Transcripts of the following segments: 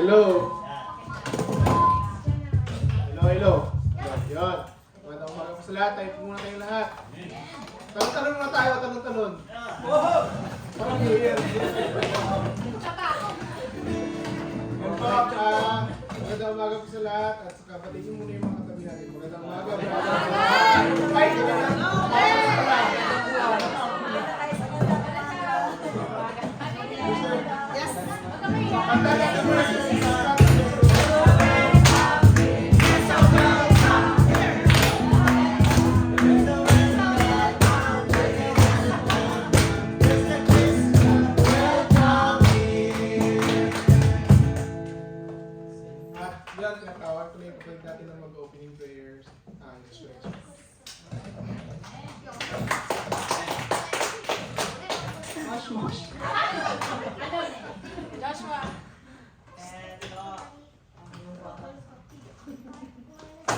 hello. Hello. Yun. Magandang umaga po sa lahat. Tayo po muna tayong lahat. Talon-talon muna tayo. Talon-talon. Parang New Year. Magandang umaga po sa lahat. At sa kapatid nyo muna yung mga katabi natin. Magandang umaga. Bye! Tinatawag ko na yung kapatid natin ng mag-opening prayers. Yes, right. Joshua.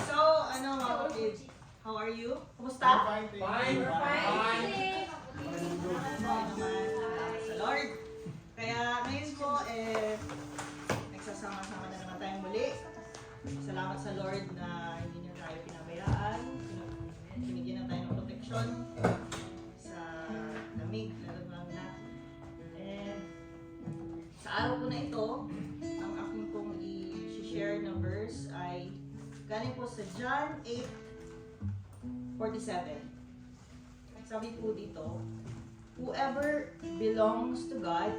So, ano mga kapatid? How are you? Kumusta? Fine. Sa Lord. Kaya ngayon po, nagsasama-sama na naman tayong muli. Salamat sa Lord na hindi niya tayo pinabayaan. Binigyan na tayo ng protection sa lamig, lalo na. And sa araw po na ito, ang aking pong i-share na verse ay galing po sa John 8:47. Sabi po dito, whoever belongs to God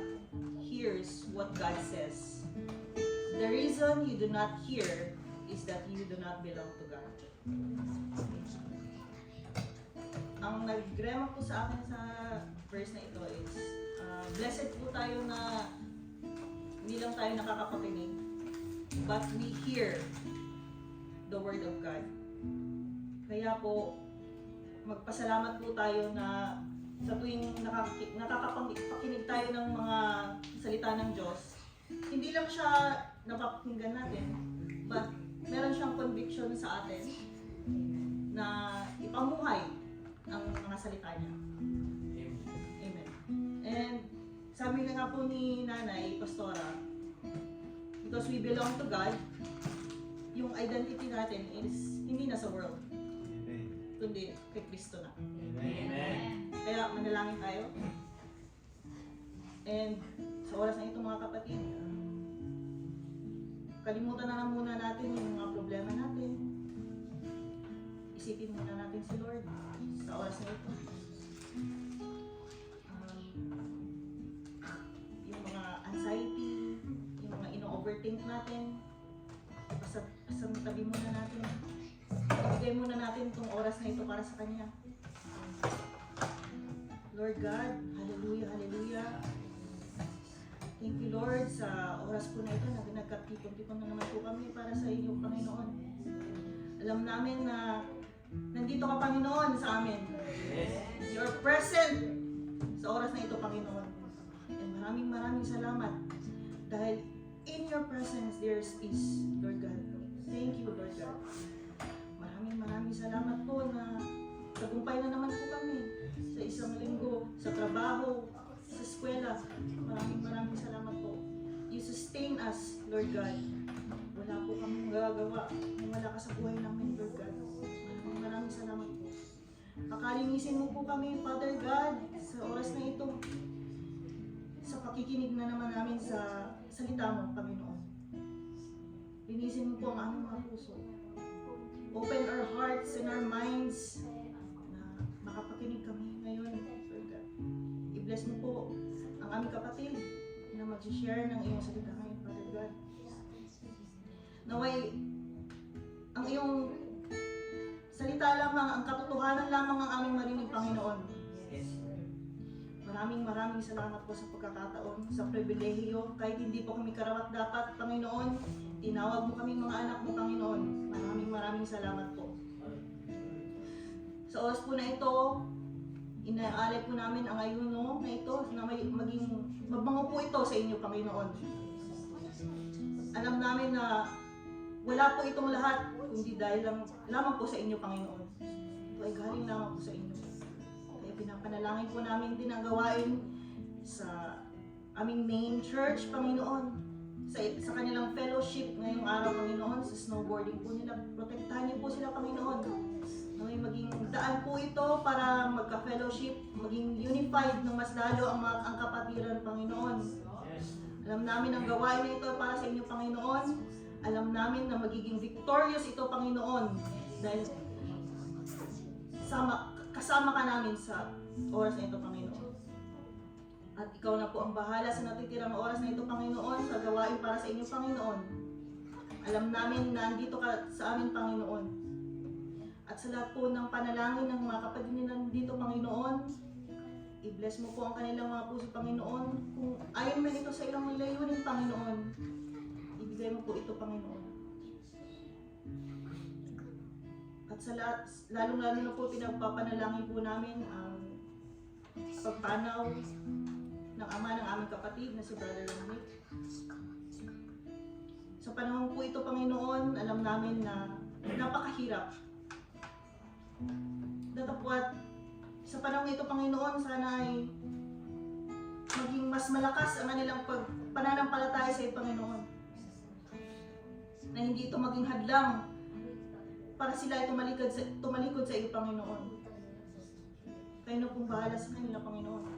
hears what God says. The reason you do not hear is that you do not belong to God. Ang nag-rema po sa akin sa verse na ito is, blessed po tayo na hindi lang tayo nakakapakinig, but we hear the Word of God. Kaya po, magpasalamat po tayo na sa tuwing nakakapakinig tayo ng mga salita ng Diyos, hindi lang siya napapakinggan natin, but meron siyang conviction sa atin na ipamuhay ang mga salita niya. Amen. And sabi nga po ni Nanay, Pastora, because we belong to God, yung identity natin is hindi na sa world, kundi kay Kristo na. Amen. Kaya manalangin tayo. And sa oras na ito mga kapatid, kalimutan na lang muna natin yung mga problema natin. Isipin muna natin si Lord sa oras na ito. Yung mga anxiety, yung mga ino-overthink natin, tabi muna natin. Ibigay muna natin itong oras na ito para sa Kanya. Lord God, hallelujah, hallelujah. Thank you, Lord, sa oras po na ito na nagkatipon-tipon na naman po kami para sa inyo, Panginoon. Alam namin na nandito ka, Panginoon, sa amin. You're present sa oras na ito, Panginoon. And maraming salamat dahil in your presence there is peace, Lord God. Thank you, Lord God. Maraming salamat po na tagumpay na naman po kami sa isang linggo, sa trabaho, sa eskwela. Maraming salamat po. You sustain us, Lord God. Wala po kami magagawa kung wala ka sa buhay namin, Lord God. Maraming salamat po. Pakalinisin mo po kami, Father God, sa oras na ito. Sa pakikinig na naman namin sa salita mo, Panginoon. Linisin mo po ang aming mga puso. Open our hearts and our minds na makapakinig kami ngayon, Lord God. I-bless mo po ang aming kapatid na mag-share ng iyong salita ngayon, Father God. Naway, ang iyong salita lamang, ang katotohanan lamang ang aming marinig, Panginoon. Maraming salamat po sa pagkakataon, sa pribilehiyo, kahit hindi po kami karapat dapat, Panginoon. Tinawag mo kaming mga anak mo, Panginoon. Maraming salamat po. Sa oras po na ito, inaalay po namin ang ayuno na ito na maging mabango po ito sa inyo, Panginoon. Alam namin na wala po itong lahat, kundi dahil lamang po sa inyo, Panginoon. Ito ay galing lamang po sa inyo. Kaya pinapanalangin po namin din ang gawain sa aming main church, Panginoon. sa kanilang fellowship ngayong araw, Panginoon, sa snowboarding po nila. Protektahan niyo po sila, Panginoon. Na may maging daan po ito para magka-fellowship, maging unified ng mas lalo ang kapatiran, Panginoon. Alam namin ang gawain na ito para sa inyo, Panginoon. Alam namin na magiging victorious ito, Panginoon. Dahil kasama ka namin sa oras na ito, Panginoon. At ikaw na po ang bahala sa natitirang oras na ito, Panginoon, sa gawain para sa inyo, Panginoon. Alam namin na andito ka sa amin, Panginoon. At sa lahat po ng panalangin ng mga kapatid nila dito, Panginoon, i-bless mo po ang kanilang mga puso, Panginoon. Kung ayon man ito sa ilang layunin, Panginoon, ibigay mo po ito, Panginoon. At sa lahat, lalong-lalo na po pinagpapanalangin po namin ang pagpanaw ng ama ng aming kapatid na si Brother Romnick. Sa panahon po ito, Panginoon, alam namin na napakahirap. Datapwat, sa panahon ito, Panginoon, sana ay maging mas malakas ang kanilang pananampalataya sa iyo, Panginoon. Na hindi ito maging hadlang para sila ay tumalikod sa iyo, Panginoon. Kayo na pong bahala sa kanila, Panginoon.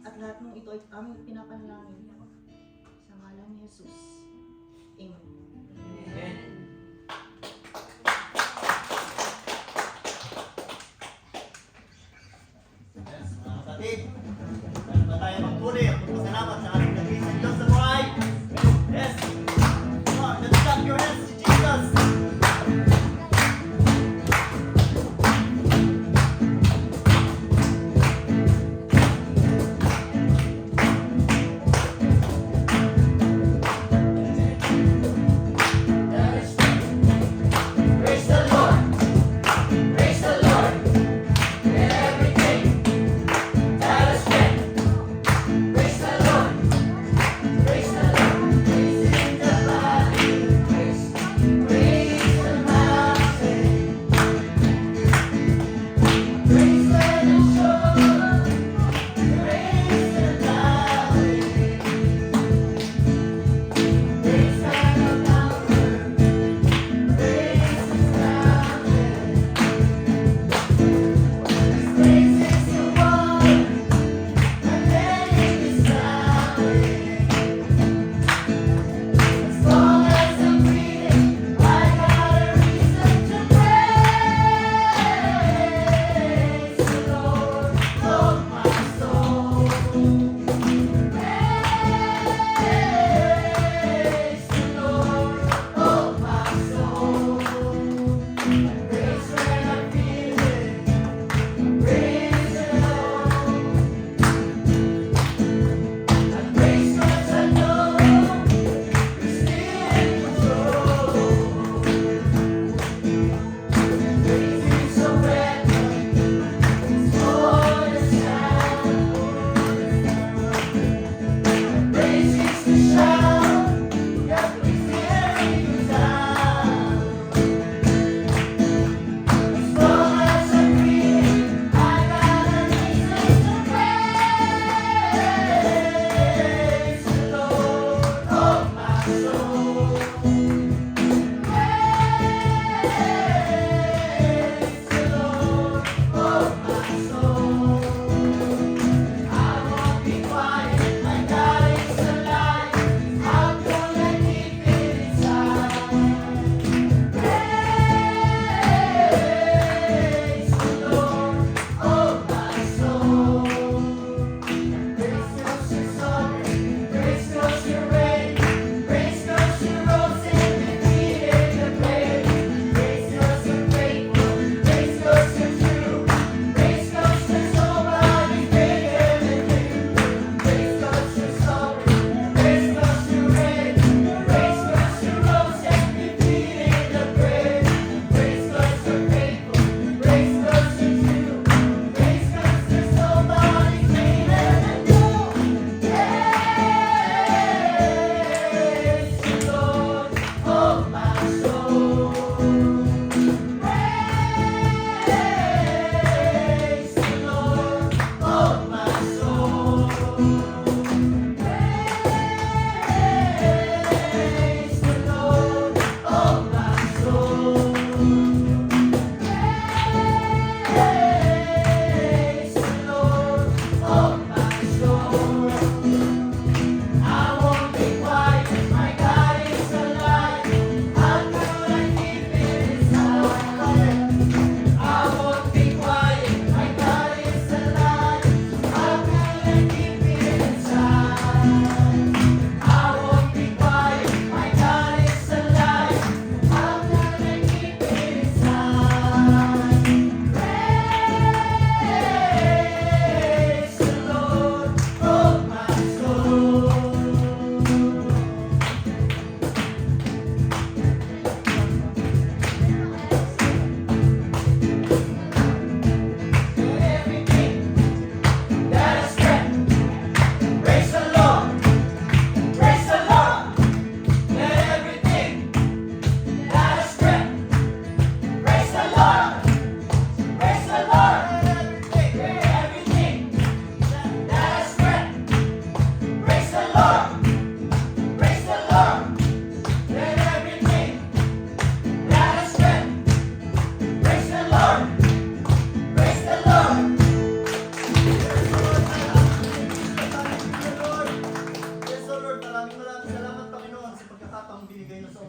At lahat ng ito ay aming pinapanalangin. Sa ngalan ni Jesus. Amen. Amen. Yes, mga kapatid. Meron ba tayo magpuli? Magpasalamat sa ating naging Diyos sa buhay? Yes. Come on, let's clap your hands to Jesus.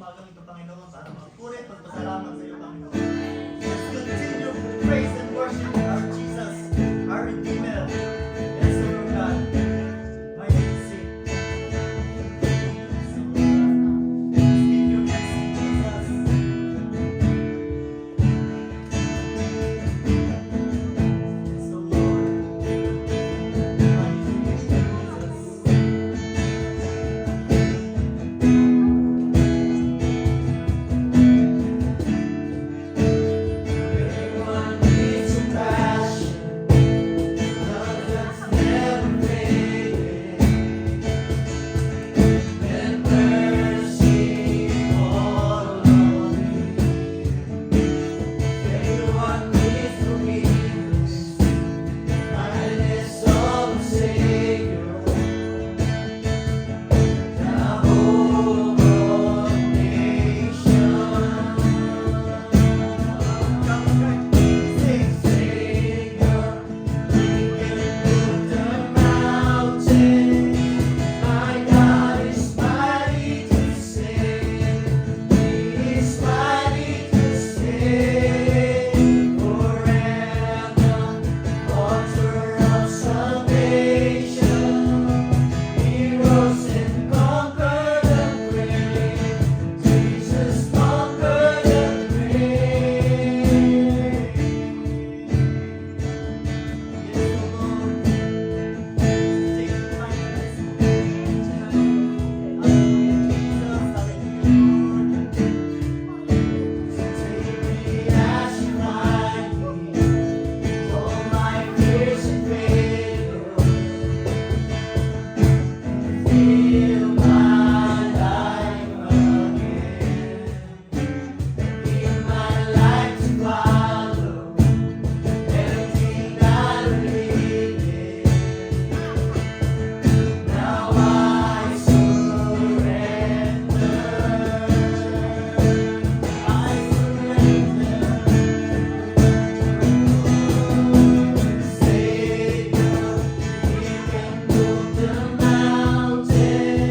umagang ito, Panginoon, para magpuri at magpasalamat sa iyo, Panginoon. Let's continue to praise and worship our Jesus, our Redeemer. Yes, Lord God. My name is Sid. Speak your mercy, Jesus. Yes, O Lord. My name is Jesus. Everyone needs some passion, love that's never fading, and mercy all along me. Everyone needs forgiveness, kindness of the Savior, the hope of nations. Savior, you can move the mountain. My God is mighty to save. He is mighty to save forever. Author of salvation, He rose and conquered the grave. Jesus conquered the grave. Feel my life again. Give my life to follow everything I believe in. Now I surrender. I surrender. Savior, you can move the mountain.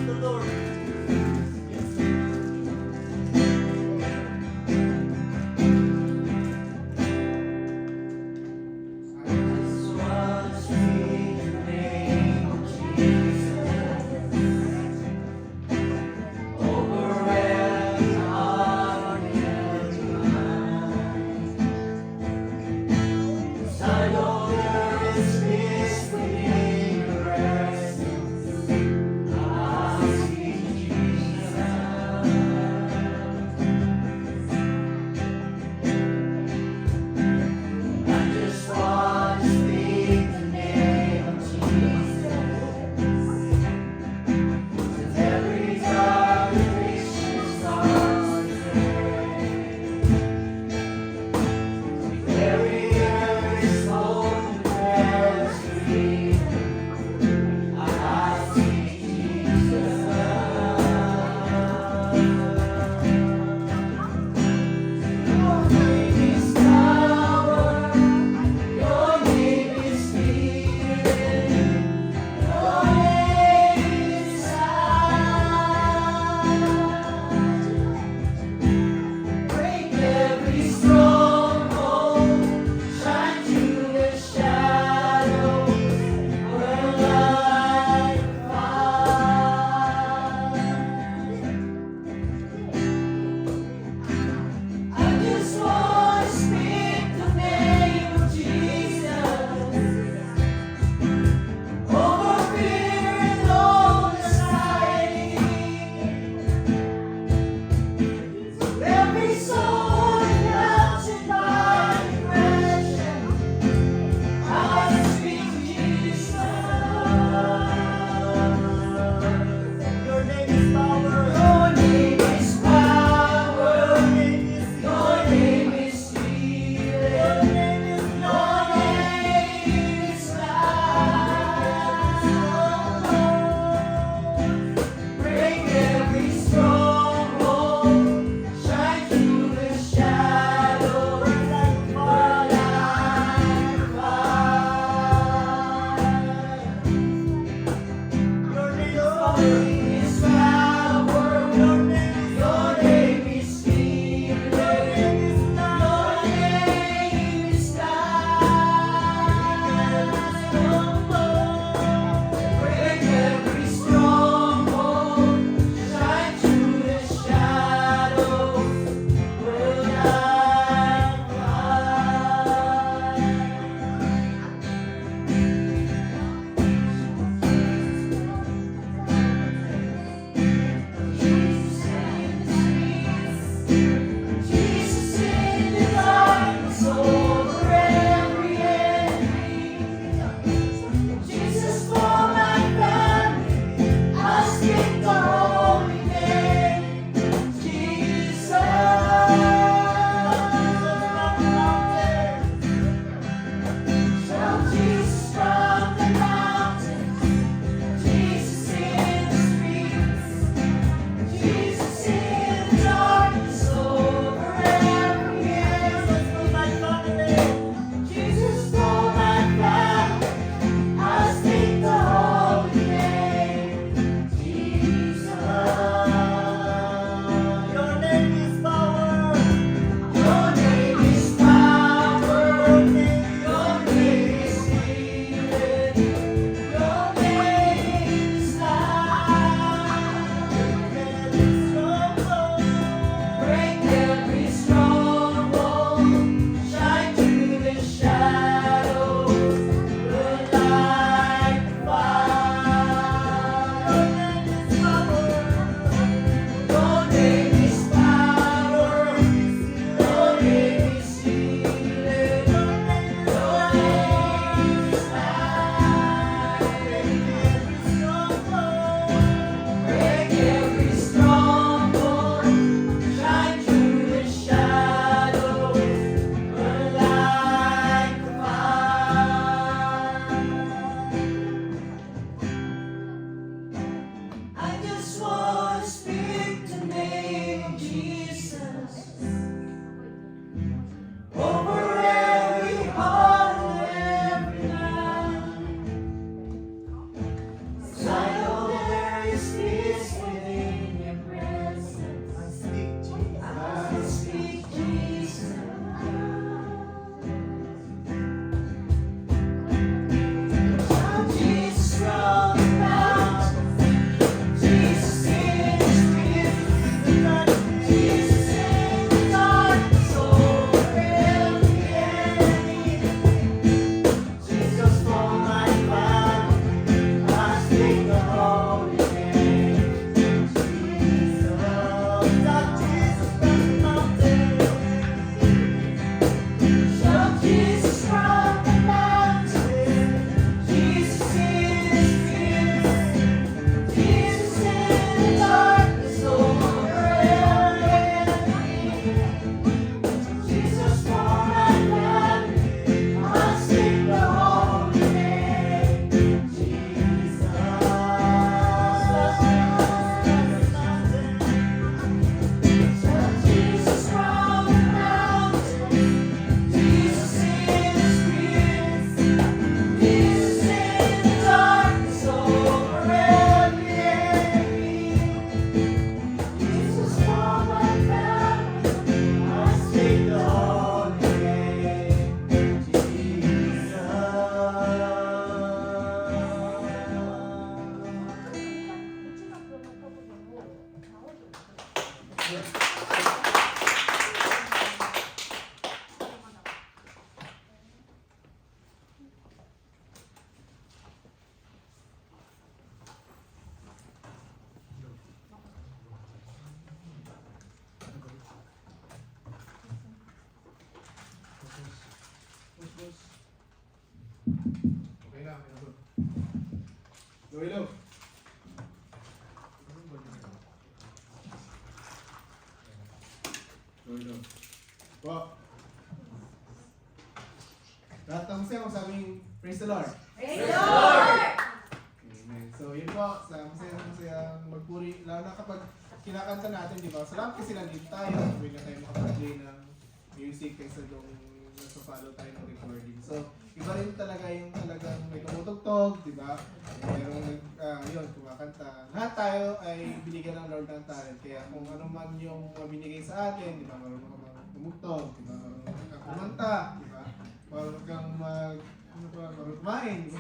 the Lord. Just wanna speak the name of Jesus over every heart and mind. 'Cause I know there is peace within your presence. I see Okay na, may nabot. Loilo. Loilo. Po. Lahat ng masaya, masabing praise the Lord. Amen. So yun po, sa masaya magpuri, lalo na kapag kinakanta natin, di ba? Salamat kasi nandito tayo, sabi na tayo makapag-play ng music kaysa nung nasa-follow tayo ng recording. So, iba rin talaga yung talagang may tumutugtog, di ba? Merong yun, kumakanta. Lahat tayo ay binigyan ng Lord ng talent. Kaya kung ano man yung binigay sa atin, di ba? Marunong ka mag tumugtog, di ba? Marunong kang kumanta, di ba? Marunong kang marunong kumain, di ba?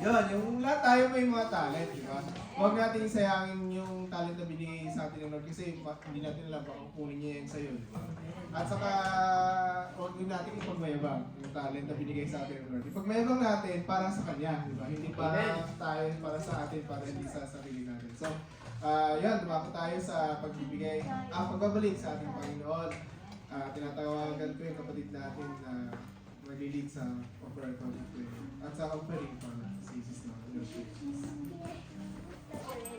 Yun, yung lahat tayo may mga talent, di ba? Huwag natin sayangin yung talent na binigay sa atin ng Lord kasi hindi natin alam baka kukunin niya yan sa'yo, di ba? At saka, huwag din natin ipagmayabang yung talent na binigay sa atin ng Lord. Ipagmayabang natin para sa Kanya, di ba? Hindi para tayo, para sa atin, para hindi sa sarili natin. So, yun, dumako tayo sa pagbibigay, pagbabalik sa ating Panginoon. Tinatawagan ko yung kapatid natin na mag-lead sa offertory prayer at sa offering para sa Jesus na worship.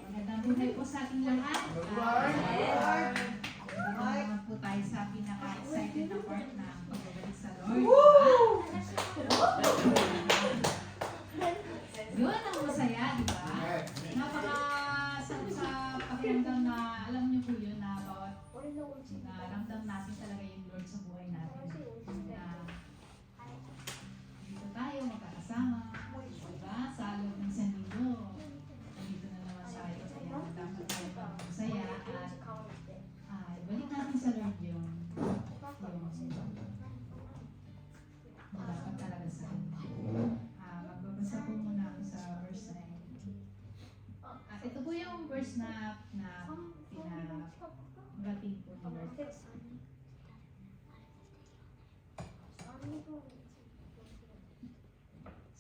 Magandang buhay po sa ating lahat. Bye-bye! Naman po tayo sa pinaka-excited na part na pagbabalik sa Lord. Yun ang masaya, di ba? Sa pakiramdam na, alam niyo po yun na bawat na ramdam natin talaga yung Lord sa buhay natin. Na dito tayo magkakasama, diba? Sa loob ng isang linggo. Dito na naman tayo, kaya dapat tayo pang masaya at ibalik natin sa Lord yung dapat talaga sa atin. Magbabasa po muna ako sa verse 9. Ito po yung verse na pinagating po ni Lord.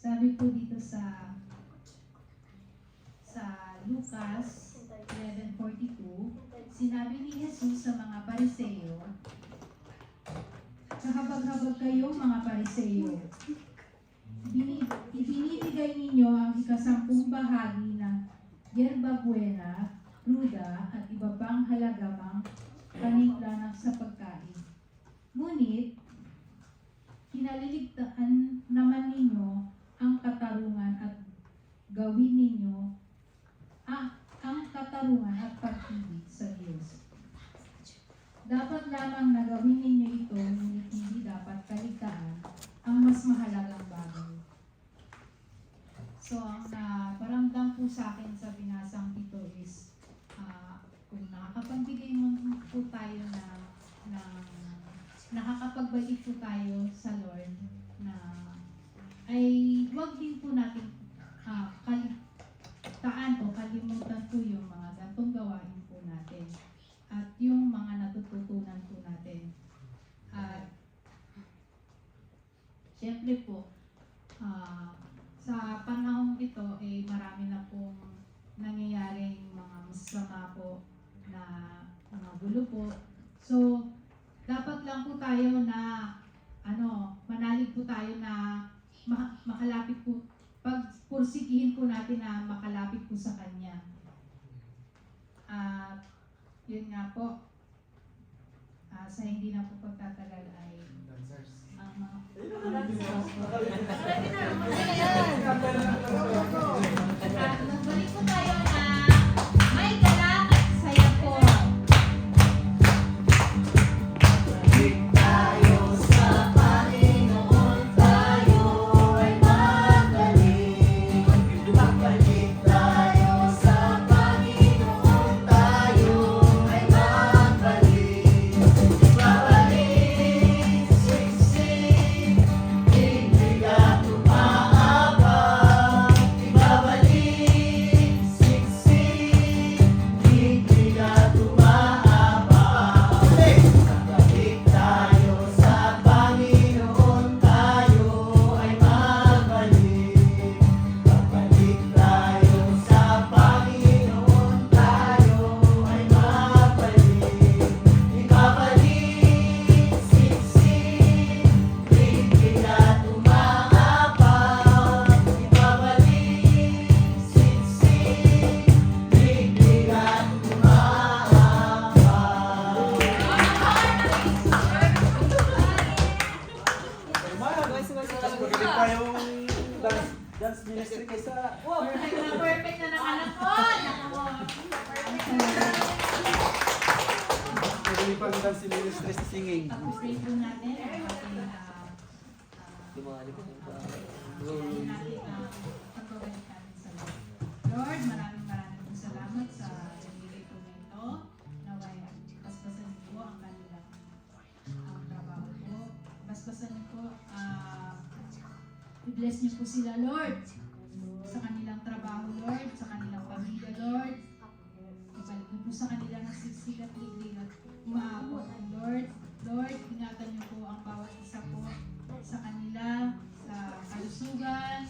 Sabi po dito sa Lucas 11:42, sinabi ni Jesus sa mga Pariseo, "Kahabag-habag kayo mga Pariseo. Ibinibigay ninyo ang ikasampung bahagi ng yerba buena, ruda at iba pang halagamang paninglanak sa pagkain. Ngunit, kinaliligtaan naman ninyo ang katarungan at gawin ninyo ang katarungan at pag-ibig sa Diyos. Dapat lamang na gawin ninyo ito, ngunit hindi dapat kaligtaan ang mas mahalagang bagay." So, ang paramdam po sa akin sa binasang ito is kung nakakapagbigay mo po tayo nakakapagbalik po tayo sa Lord na ay wag din po natin kalimutan po yung mga gantong gawain po natin at yung mga natututunan po natin. At syempre po, sa panahong ito, marami na pong nangyayaring mga masama po na mga gulo po. So, dapat lang po tayo na, manalig po tayo na makalapit po, pagpursigihin po natin na makalapit po sa Kanya. At, yun nga po, sa hindi na po pagtatagal ay ang mga nagbalik po tayo na may galak at saya po. Balik tayo sa Panginoon, tayo ay magaling. Balik tayo sa Panginoon, tayo ay magaling. Babalik, siksik, ibig at umaabang. Ibabalik practice the singing. Pag-pray po natin ang ating Lumali ko ng Sabi natin ang pagbabalik natin sa Lord. Lord, maraming po salamat sa binigay po na ito. Naway, basbasan niyo po ang kanilang ang trabaho po. Basbasan niyo po, i-bless niyo po sila, Lord, sa kanilang trabaho, Lord, sa kanilang pamilya, Lord. Ibalik niyo po sa kanilang nasisikap liglig at umaabot, Lord. Lord, ingatan niyo po ang bawat isa po sa kanila, sa kalusugan,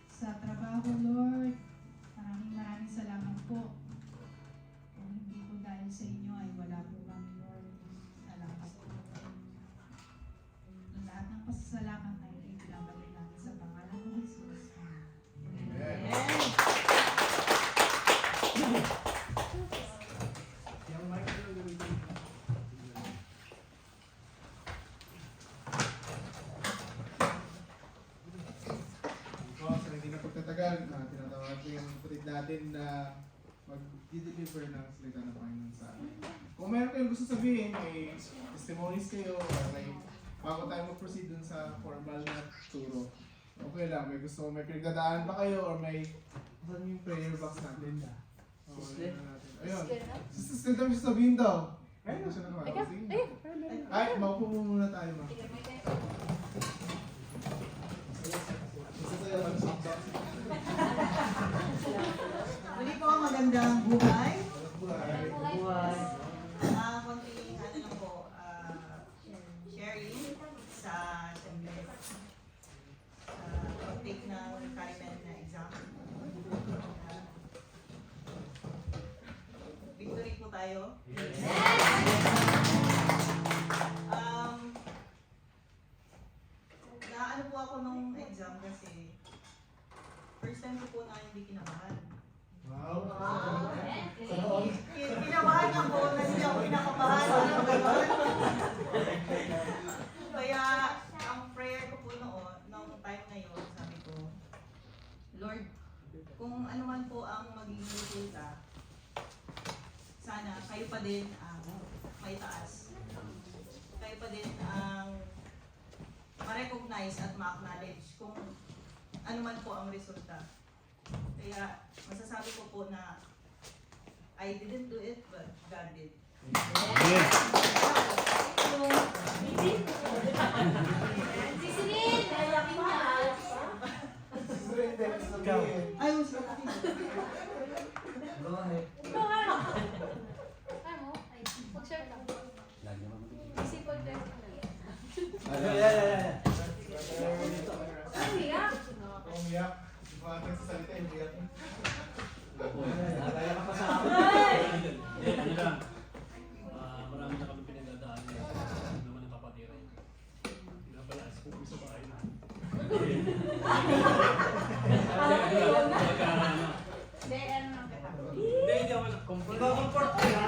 sa trabaho, Lord. Maraming salamat po. Kung hindi po dahil sa inyo ay wala po kami, Lord. Salamat po. Lahat ng pasasalamat ay ibinabalik namin sa pangalan ng Jesus. Amen. Yung mic na gamitin. Sa hindi na pagtatagal, tinatawag ko yung kapatid natin na mag-deliver ng salita ng Panginoon sa atin. Kung meron kayong gusto sabihin, may testimonies kayo, or may bago tayo mag-proceed dun sa formal na turo. Okay lang, may gusto, may pinagdadaan ba kayo, or may, saan yung prayer box natin? Okay, natin. Ayun. Sister, dami siya sabihin daw. Ayun na siya nakakasing. Ay, maupo mo muna tayo, ma. Muli po, magandang buhay. Buhay. Konting ano lang po, sharing sa take ng Carmen na exam. Victory po tayo. Naano po ako nung exam kasi first time ko po na hindi kinabahan. Wow. Kinabahan ako na hindi ako kinakabahan. Ano ba yun? Kaya ang prayer ko po noon, nung time na yun, sabi ko, Lord, kung ano man po ang magiging resulta, sana kayo pa din ang may taas. Kayo pa din ang ma-recognize at ma-acknowledge kung ano man po ang resulta. Kaya masasabi ko po na I didn't do it, but God did. I was lucky. Go ahead. Umiyak. Di ba natin sa salita, umiyak. Kaya ka pa sa akin. Hindi, ano lang. Marami na kami pinagdadaan na naman ng kapatiran. Hindi na pala, kung kami sa bahay na. Hindi ako na. Comfort ka na.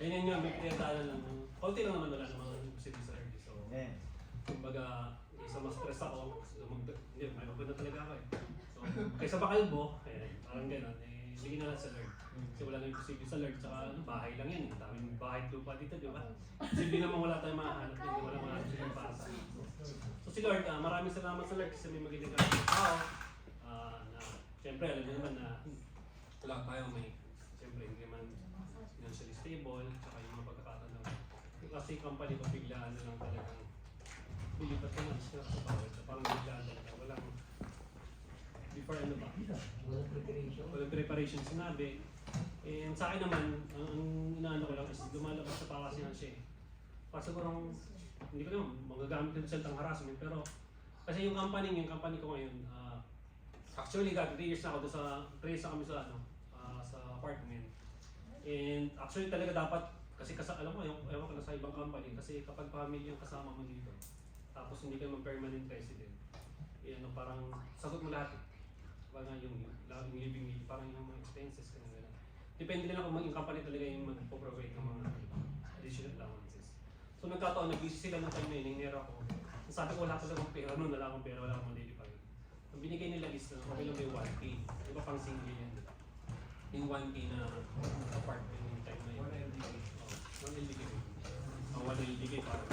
Ayun yun, may pinagdaanan lang. Konti lang naman wala namang posible sa early. So, Amen. kumbaga, isa mas stress ako. Hindi, may mabod na talaga ako eh. So, kaysa makalbo, parang gano'n, sige na lang sa Lord. Kasi wala na yung posible sa Lord, tsaka bahay lang yan. Daming bahay at lupa dito, di ba? Posible naman wala tayong mahanap dito, wala mahanap silang para sa akin. So si Lord, maraming salamat sa Lord kasi may magiging tao. Na, siyempre, alam niyo naman na wala tayo may, siyempre, hindi naman financially stable, tsaka yung mga pagkakataon lang. Kasi company ko biglaan na lang talagang pilipat naman siya sa bawal. So, parang biglaan talaga. Walang, before ano ba? Walang preparation sinabi. And sa akin naman, ang inaano ko lang is lumalabas sa pakasihan siya eh. Para sigurong, hindi ko naman magagamit yung salitang harassment, pero kasi yung company ko ngayon, actually 3 years na ako doon sa, 3 years na kami sa, sa apartment. And actually talaga dapat, kasi alam mo, ewan ko na sa ibang company, kasi kapag family yung kasama mo dito, tapos hindi ka naman permanent resident, parang sagot mo lahat. Parang yung living, parang yung mga expenses, ka na gano'n. Depende na lang kung yung company talaga yung mag-provide ng mga additional allowances. So nagkataon, nag-busy sila ng time na yun, hinira ako. Sabi ko, wala ko lang pera, noon wala akong pera, wala akong daily pay. Ang binigay nila is, okay lang may 1K. Di ba pang single yan? yung 1K na apartment yung time na yun. 1 LDK. 1 LDK para.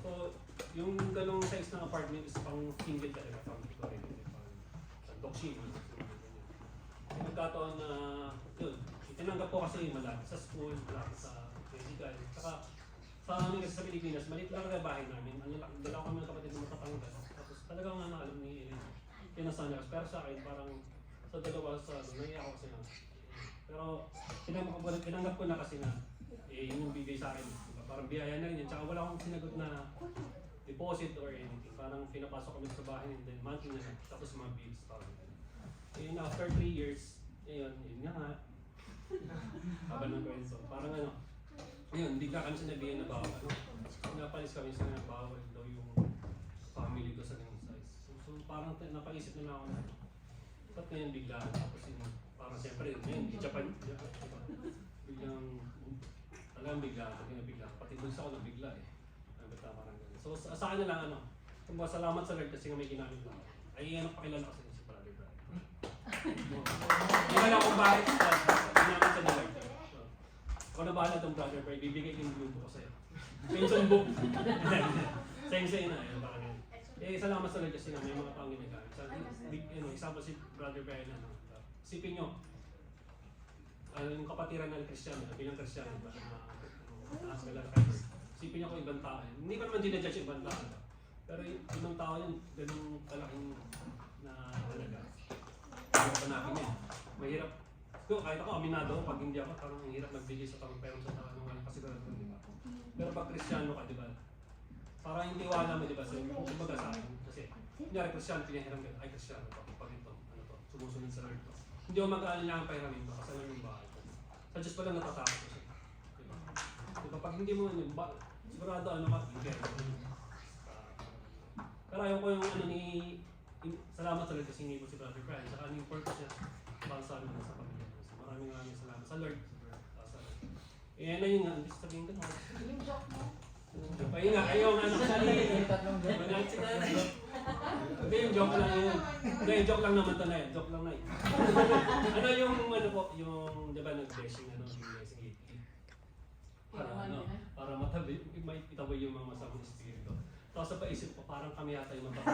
So, yung ganong size ng apartment is pang single talaga, pang Victoria, pang Dokshi. Nagkataon na, yun, itinanggap ko kasi malapit sa school, malapit sa medical. Saka, sa amin kasi sa Pilipinas, maliit lang ang bahay namin. Dalawa kami ng kapatid na matatanggal. Tapos talagang alam ni Ellen, pinasanas. Pero sa akin, parang sa dalawa sa naiyak ako kasi nga. Pero tinanggap ko na kasi nga, yun yung bigay sa akin. Diba? Parang biyaya na rin yun. Tsaka wala akong sinagot na deposit or anything. Parang pinapasok kami sa bahay and then monthly na lang. Tapos mga bills parang. And after 3 years, yun nga nga. Haba ng kwento. Parang ano, yun, bigla kami sinabihan na bawal. Napalis kami sa bawal daw yung family ko sa ganung size. So parang napaisip na ako na, ba't ngayon biglaan? Tapos yun, parang siyempre, ngayon, Japan, biglang, talagang bigla, pati doon sa ako na bigla eh. Parang ganun. So sa akin na lang ano, kung salamat sa Lord kasi nga may ginamit na ako. Ay ano, pakilala kasi si Brother Brian. Hindi na lang kung bakit ginamit sa Lord. Ako na bahala itong Brother Brian, bibigay ko yung grupo ko sa'yo. Pension book. Same na, yun, parang yun. Salamat sa Lord kasi nga may mga taong ginagamit. Example si Brother Brian, isipin nyo, yung kapatiran ng Kristiyano, bilang Kristiyano, taas ka lang kayo. Isipin nyo kung ibang tao. Hindi ko naman dinajudge yung ibang tao. Pero ibang tao yun, ganung kalaking na halaga. Hirap hanapin yan. Mahirap. Kahit ako, aminado ako, pag hindi ako, parang hirap magbigay sa tao, pero sa tao nung walang kasigurado, di ba? Pero pag Kristiyano ka, di ba? Parang yung tiwala mo, di ba? Kumbaga sa akin. Kasi, kunyari Kristiyano, pinahiram ka, ay Kristiyano, pag ito, ano to, sumusunod sa Lord to. Hindi ako mag-aalinlangan pahiramin to, kasi alam yung bahay ko. Sa Diyos pa lang natatakot ko siya. Diba? Diba? Pag hindi mo yun, sigurado ano ka, hindi. Pero ayaw ko yung ano ni, salamat sa Lord kasi hindi mo si Brother Brian. Saka yung purpose niya, para sa amin sa pamilya. So, maraming salamat sa Lord. Sa Lord. Eh, ano yung nga, hindi sabihin ko na. Yung joke mo? Ayun nga, ayaw nga ano. Hindi, yung joke lang yun. Hindi, yung joke lang naman ito na yun. Joke lang na yun. Ano yung, ano po, yung, di ba, nag-blessing, ano, yung blessing 80. Para matabi, may itaboy yung mga masamang espiritu. Tapos sa paisip ko, parang kami yata yung matabi.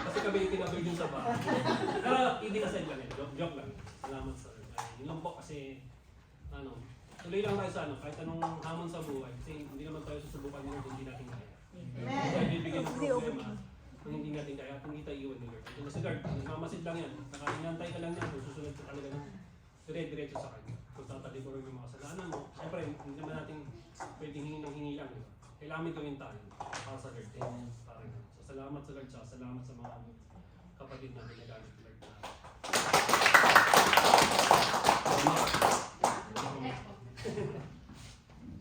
Kasi kami yung tinaboy dun sa bahay. Pero, hindi aside lang yun. Joke lang. Salamat sa Lord. Yun lang po kasi, ano, tuloy lang tayo sa ano, kahit anong hamon sa buhay. Kasi hindi naman tayo susubukan nila kung hindi natin kaya. Tayo bibigyan ng problema kung hindi natin kaya at hindi tayo iwan ni Lord. Ito na si Lord, nagmamasid lang yan. Nakainantay ka lang yan kung susunod ka talaga ng dire-diretso sa kanya. Kung tatalikurin yung mga kasalanan mo, siyempre hindi naman natin pwedeng hingi lang. Diba? Kailangan may gawin tayo para sa Lord. Parang, so salamat sa Lord, salamat sa mga kapatid natin na gamit Lord na.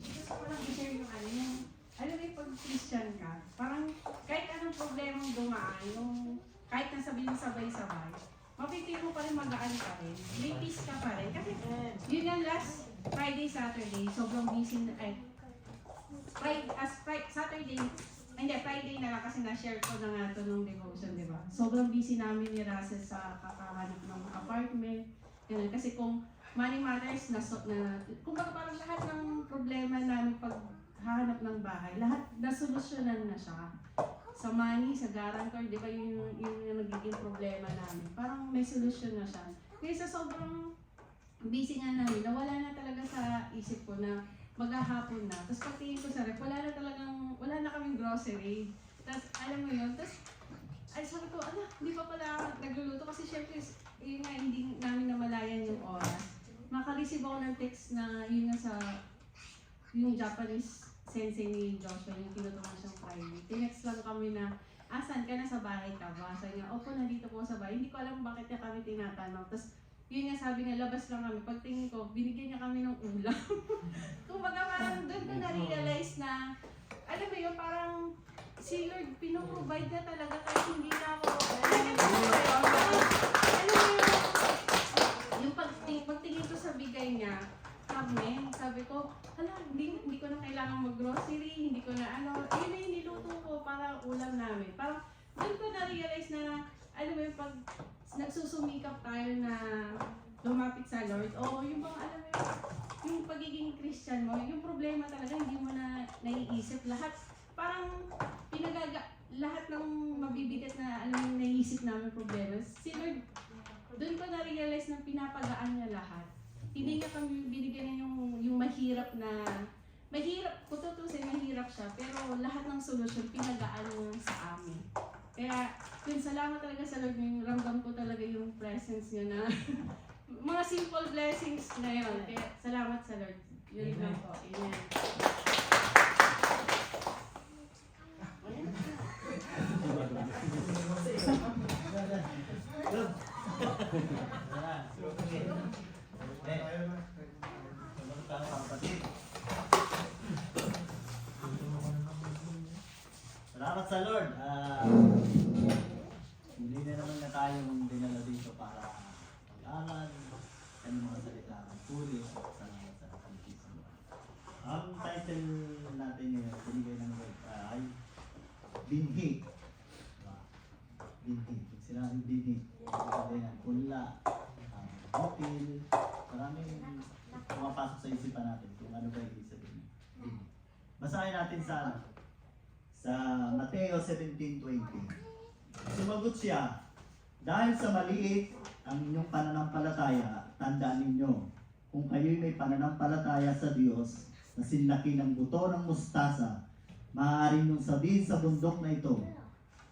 Gusto ko lang i-share yung ano yung, alam mo yung pag-Christian ka, parang kahit anong problemang dumaan, kahit nasabihin sabay-sabay, mapipil mo pa rin magaan ka rin, may peace ka pa rin. Kasi yun yung last Friday, Saturday, sobrang busy na, Friday na lang kasi na-share ko na nga ito nung devotion, di ba? Sobrang busy namin ni Russell sa kakahanap ng apartment, ganun. Kasi kung money matters, kumbaga parang lahat ng problema namin pag hahanap ng bahay, lahat nasolusyonan na siya. Sa money, sa guarantor, di ba yung nagiging problema namin. Parang may solusyon na siya. Kaya sa sobrang busy nga namin, nawala na talaga sa isip ko na maghahapon na. Tapos pagtingin ko sa ref, wala na kaming grocery. Tapos alam mo yun, tapos ay sabi ko, hindi pa pala nagluluto kasi syempre yun nga, hindi namin namalayan yung oras. Maka-receive ako ng text na yun nga sa yung Japanese sensei ni Joshua, yung tinutukan siyang Friday. Tinext lang kami na, asan ka na, sa bahay ka ba? Sabi niya, opo, nandito po sa bahay. Hindi ko alam bakit niya kami tinatanong. Tapos yun nga sabi niya, labas lang kami. Pagtingin ko, binigyan niya kami ng ulam. Kumbaga parang doon ko na-realize na, alam mo yun, parang si Lord, pinoprovide na talaga kahit hindi na ako. Alam mo yun, yung pagtingin ko sa bigay niya, sabi ko, hindi ko na kailangan mag-grocery, hindi ko na yun na yung niluto ko para ulam namin. Parang doon ko na-realize na, alam mo yun, pag nagsusumikap tayo na lumapit sa Lord, o yung bang alam mo yung pagiging Christian mo, yung problema talaga hindi mo na naiisip. Lahat, parang lahat ng mabibigat na alam mo naiisip namin problema. Si Lord, doon ko na-realize na pinapagaan niya lahat. Hindi niya kami binigyan yung mahirap na, kung tutusin, mahirap siya, pero lahat ng solusyon pinagaan niya sa amin. Kaya, yun, salamat talaga sa Lord, yung ramdam ko talaga yung presence niya na mga simple blessings na yun. Kaya, salamat sa Lord. Yun lang po. Amen. Salamat sa Lord. Hindi na naman na tayong dinala dito para mag-aral, ano mga salita ng puri. Salamat sa Panginoon. Ang title natin ngayon, binigay ng Lord ay Binhi. Binhi. Pag sinabing binhi, sabi ng pula, butil, maraming pumapasok sa isipan natin kung ano ba ibig sabihin. Binhi. Basahin natin sa Mateo 17:20. Sumagot siya, dahil sa maliit ang inyong pananampalataya, tandaan ninyo, kung kayo'y may pananampalataya sa Diyos, na sinlaki ng buto ng mustasa, maaaring niyong sabihin sa bundok na ito,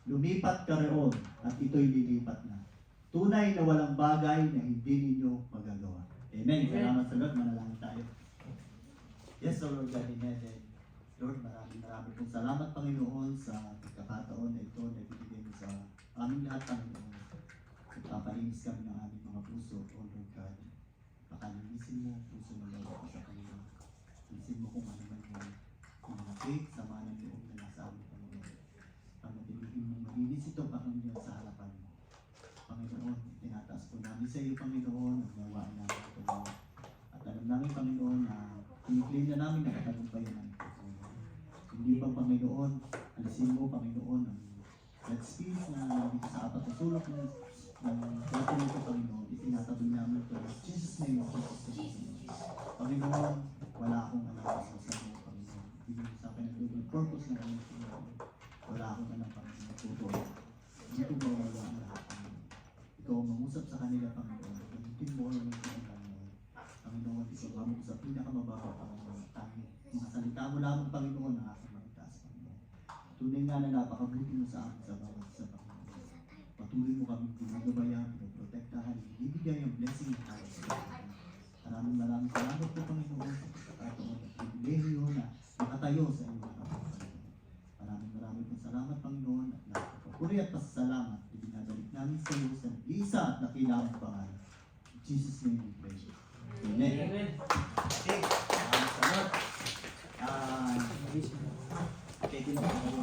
lumipat ka roon, at ito'y lilipat na. Tunay na walang bagay na hindi ninyo magagawa. Amen. Salamat sa Lord. Manalangin tayo. Yes, O Lord God in heaven. Lord, maraming pong salamat, Panginoon, sa pagkakataon na ito na ibigay mo sa aming lahat, Panginoon. Nagpapalinis kami ng aming mga puso, O Lord God. Pakalinisin mo ang puso ng Lord sa Panginoon. Linisin mo kung ano man yung pinanakit, sama ng loob na nasa aming Panginoon. Panginoon mo malinis ito, Panginoon, sa harapan mo. Panginoon, tinataas po namin sa iyo, Panginoon, ang nawaan namin ito. At alam namin, Panginoon, na kiniklaim na namin nakatagumpayan namin ito. Hindi ba, Panginoon, alisin mo, Panginoon, ang God's Spirit na dito sa apat na sulok ng plato nito, Panginoon, itinatabi namin ito. In Jesus' name, Panginoon, wala akong alam sa iyo, Panginoon. Hindi mo sa akin ang purpose ng aming Panginoon. Wala akong alam, Panginoon, tuto. Dito ba wala ang lahat, Panginoon? Ikaw ang mangusap sa kanila, Panginoon. Pagkitin mo ang mga Panginoon. Panginoon, ikaw ba mo sa pinakamababa, Panginoon. Mga salita mo lamang, Panginoon, na aking magtaas, Panginoon. Tunay nga na napakabuti mo sa akin sa bawat isa, Panginoon. Patuloy mo kami pinagabayan, pinoprotektahan, ibigay ang blessing ng tayo sa Panginoon. Maraming salamat po, Panginoon, sa pagkakataon at pribilehiyo na nakatayo sa iyong harapan, Panginoon. Maraming pong salamat, Panginoon, at napapapuri at pasasalamat ibinabalik namin sa iyo sa isa at nakilamang pangalan. In Jesus' name we pray. Amen. Okay. Salamat. Okay, tinapos.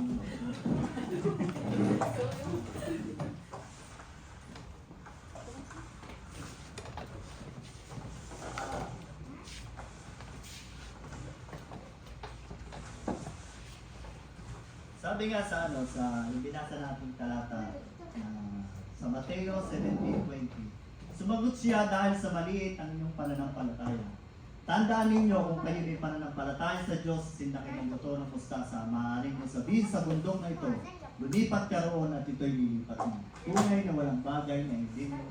Sabi nga sa yung binasa nating talata sa Mateo 17:20. Sumagot siya, dahil sa maliit ang inyong pananampalataya. Tandaan ninyo, kung kayo may pananampalataya sa Diyos, sinlaki ng buto ng mustasa, maaaring mo sabihin sa bundok na ito, lumipat ka roon at ito'y lilipat mo. Tunay na walang bagay na hindi mo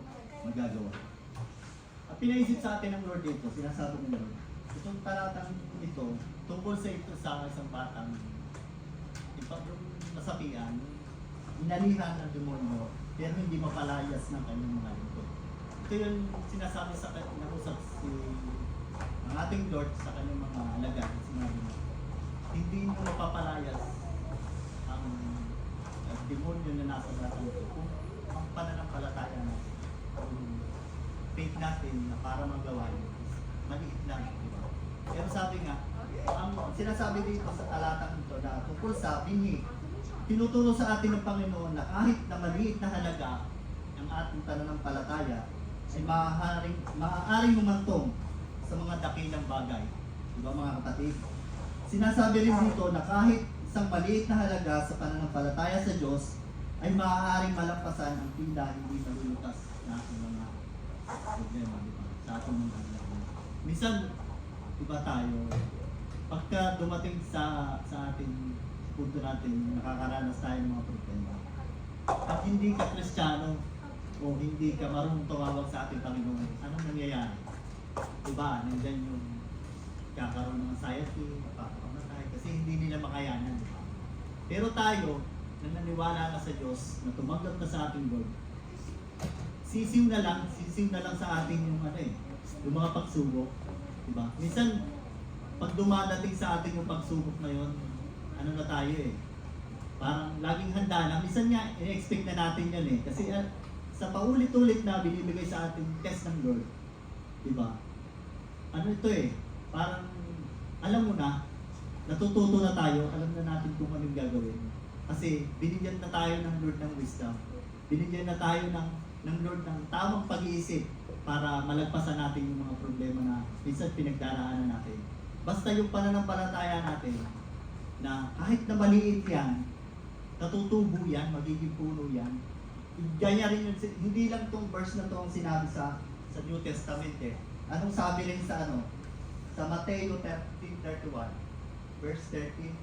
magagawa. At pinaisip sa atin ng Lord dito, sinasabi ng Lord, itong talatang ito, tungkol sa ito sa isang batang yung masapian, inalihan ng demonyo, pero hindi mapalayas ng kanyang mga lingkod. Ito yung sinasabi sa nag-usap ang ating Lord sa kanyang mga alagad. Sinabi niya, hindi mo mapapalayas ang demonyo na nasa batang ito kung ang pananampalataya natin, ang faith natin na para magawa yun, maliit lang, di ba? Pero sabi nga, ang sinasabi dito sa talatang ito na tungkol sa binhi, tinuturo sa atin ng Panginoon na kahit na maliit na halaga ang ating pananampalataya ay maaaring humantong sa mga dakilang bagay. Diba mga kapatid? Sinasabi rin dito na kahit isang maliit na halaga sa pananampalataya sa Diyos ay maaaring malampasan ang tila hindi malulutas na ating mga problema, di ba? Sa ating mga anak. Minsan, iba tayo, pagka dumating sa ating punto natin, nakakaranas tayo ng mga problema. At hindi ka Kristiyano o hindi ka marunong tumawag sa ating Panginoon, anong nangyayari? Diba, nandyan yung kakaroon ng anxiety, mapapakamatay, kasi hindi nila makayanan. Diba? Pero tayo, na naniwala na sa Diyos, na tumanggap na sa ating Lord, sisiw na lang sa ating yung yung mga pagsubok. Diba? Minsan, pag dumadating sa ating yung pagsubok na yun, ano na tayo parang laging handa na. Minsan nga, i-expect na natin yan kasi sa paulit-ulit na binibigay sa ating test ng Lord, diba? Ano ito parang alam mo na, natututo na tayo, alam na natin kung anong gagawin. Kasi binigyan na tayo ng Lord ng wisdom. Binigyan na tayo ng Lord ng tamang pag-iisip para malagpasan natin yung mga problema na minsan pinagdaraanan natin. Basta yung pananampalataya natin na kahit na maliit yan, natutubo yan, magiging puno yan. Ganyan rin yun, hindi lang tong verse na to ang sinabi sa New Testament Anong sabi rin sa sa Mateo 13:31, verse 30,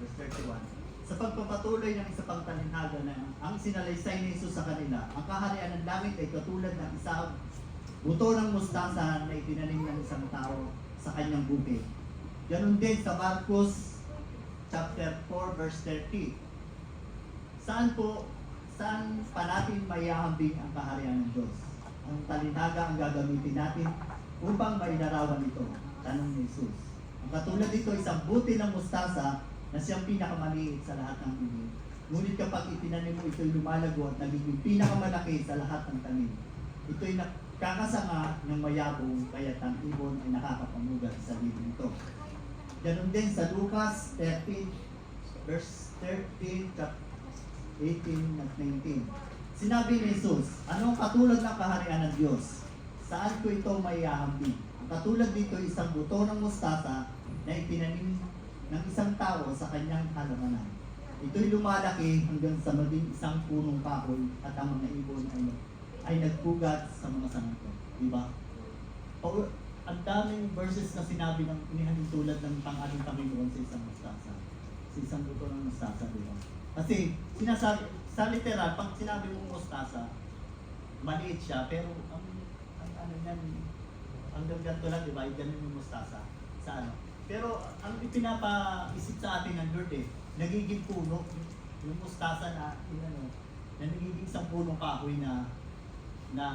verse 31. Sa pagpapatuloy ng isa pang talinhaga na ang sinalaysay ni Jesus sa kanila, ang kaharian ng langit ay katulad ng isang buto ng mustasa na itinanim ng isang tao sa kanyang bukid. Ganon din sa Marcos chapter 4 verse 30. Saan pa natin maihahambing ang kaharian ng Diyos? Ang talinhaga ang gagamitin natin upang mailarawan ito, tanong ni Jesus. Ang katulad dito, isang buti ng mustasa na siyang pinakamaliit sa lahat ng tanim. Ngunit kapag itinanim mo, ito'y lumalago at nagiging pinakamalaki sa lahat ng tanim. Ito'y nakakasanga ng mayabong, kaya't ang ibon ay nakakapamugat sa libing ito. Ganon din sa Lucas 13, verse 13, 18 at 19. Sinabi ni Jesus, anong katulad ng kaharian ng Diyos? Saan ko ito maihahambing? Ang katulad dito ay isang buto ng mustasa na itinanim ng isang tao sa kanyang halamanan. Ito'y lumalaki hanggang sa maging isang punong kahoy at ang mga ibon ay nagpugat sa mga sanga ko. Diba? Ang daming verses na sinabi ng inihaling tulad ng ating Panginoon sa isang mustasa. Sa isang buto ng mustasa, diba? Kasi sinasabi, sa literal, pag sinabi mong mustasa, maliit siya, pero ang ano yan, hanggang ganito lang, diba? Ganun yung mustasa sa Pero ang ipinapaisip sa atin ng Lord nagiging puno, yung mustasa na nagiging isang punong kahoy na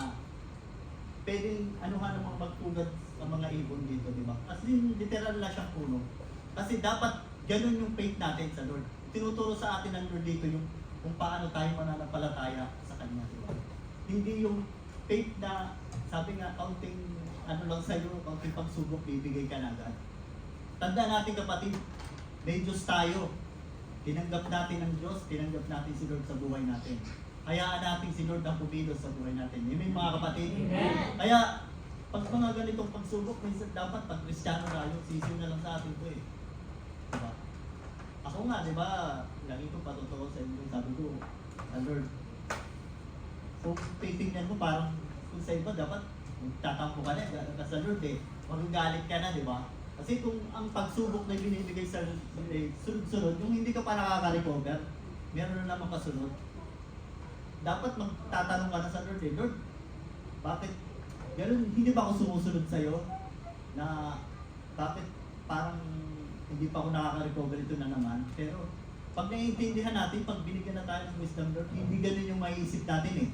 pwedeng anuhan ng mga magpugad ang mga ibon dito, di ba? Kasi literal na siyang puno. Kasi dapat ganun yung faith natin sa Lord. Tinuturo sa atin ng Lord dito yung kung paano tayo mananampalataya sa Kanya, di ba? Hindi yung faith na sabi nga, kaunting lang sa'yo, kaunting pagsubok, bibigay ka na agad. Tandaan natin kapatid, may Diyos tayo. Tinanggap natin ang Diyos, tinanggap natin si Lord sa buhay natin. Hayaan natin si Lord ang pumilos sa buhay natin. Amen mga kapatid? Amen. Kaya, pag mga ganitong pagsubok, minsan dapat pag Kristiyano tayo, sisiw na lang sa atin ito Diba? Ako nga, diba, lagi ko patotoo sa inyo, sabi ko, Lord, kung titingnan mo parang, kung sa iba dapat, tatampo ka na sa Lord magagalit ka na, diba? Kasi kung ang pagsubok na binibigay sa sunod-sunod, yung hindi ka pa nakaka-recover, meron na naman kasunod. Dapat magtatanong ka na sa Lord Lord, bakit ganun, hindi ba ako sumusunod sa'yo? Na bakit parang hindi pa ako nakaka-recover ito na naman? Pero pag naiintindihan natin, pag binigyan na tayo ng wisdom Lord, hindi ganun yung maiisip natin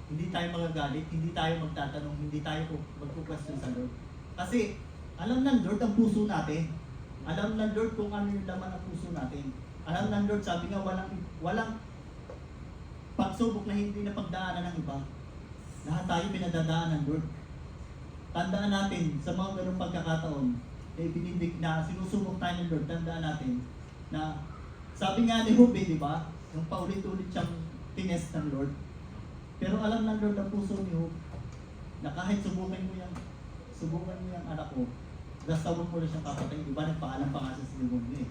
Hindi tayo magagalit, hindi tayo magtatanong, hindi tayo magpo-question sa Lord. Kasi alam ng Lord ang puso natin. Alam ng Lord kung ano yung laman ng puso natin. Alam ng Lord, sabi nga, walang pagsubok na hindi na pagdaanan ng iba. Lahat tayo pinadadaan ng Lord. Tandaan natin, sa mga ganung pagkakataon, binibig na sinusubok tayo ng Lord, tandaan natin na sabi nga ni Job, di ba? Yung paulit-ulit siyang tinest ng Lord. Pero alam ng Lord ang puso ni Job na kahit subukan mo yung anak ko, basta huwag mo na siyang papatay. Di ba nagpaalam pa nga sa demonyo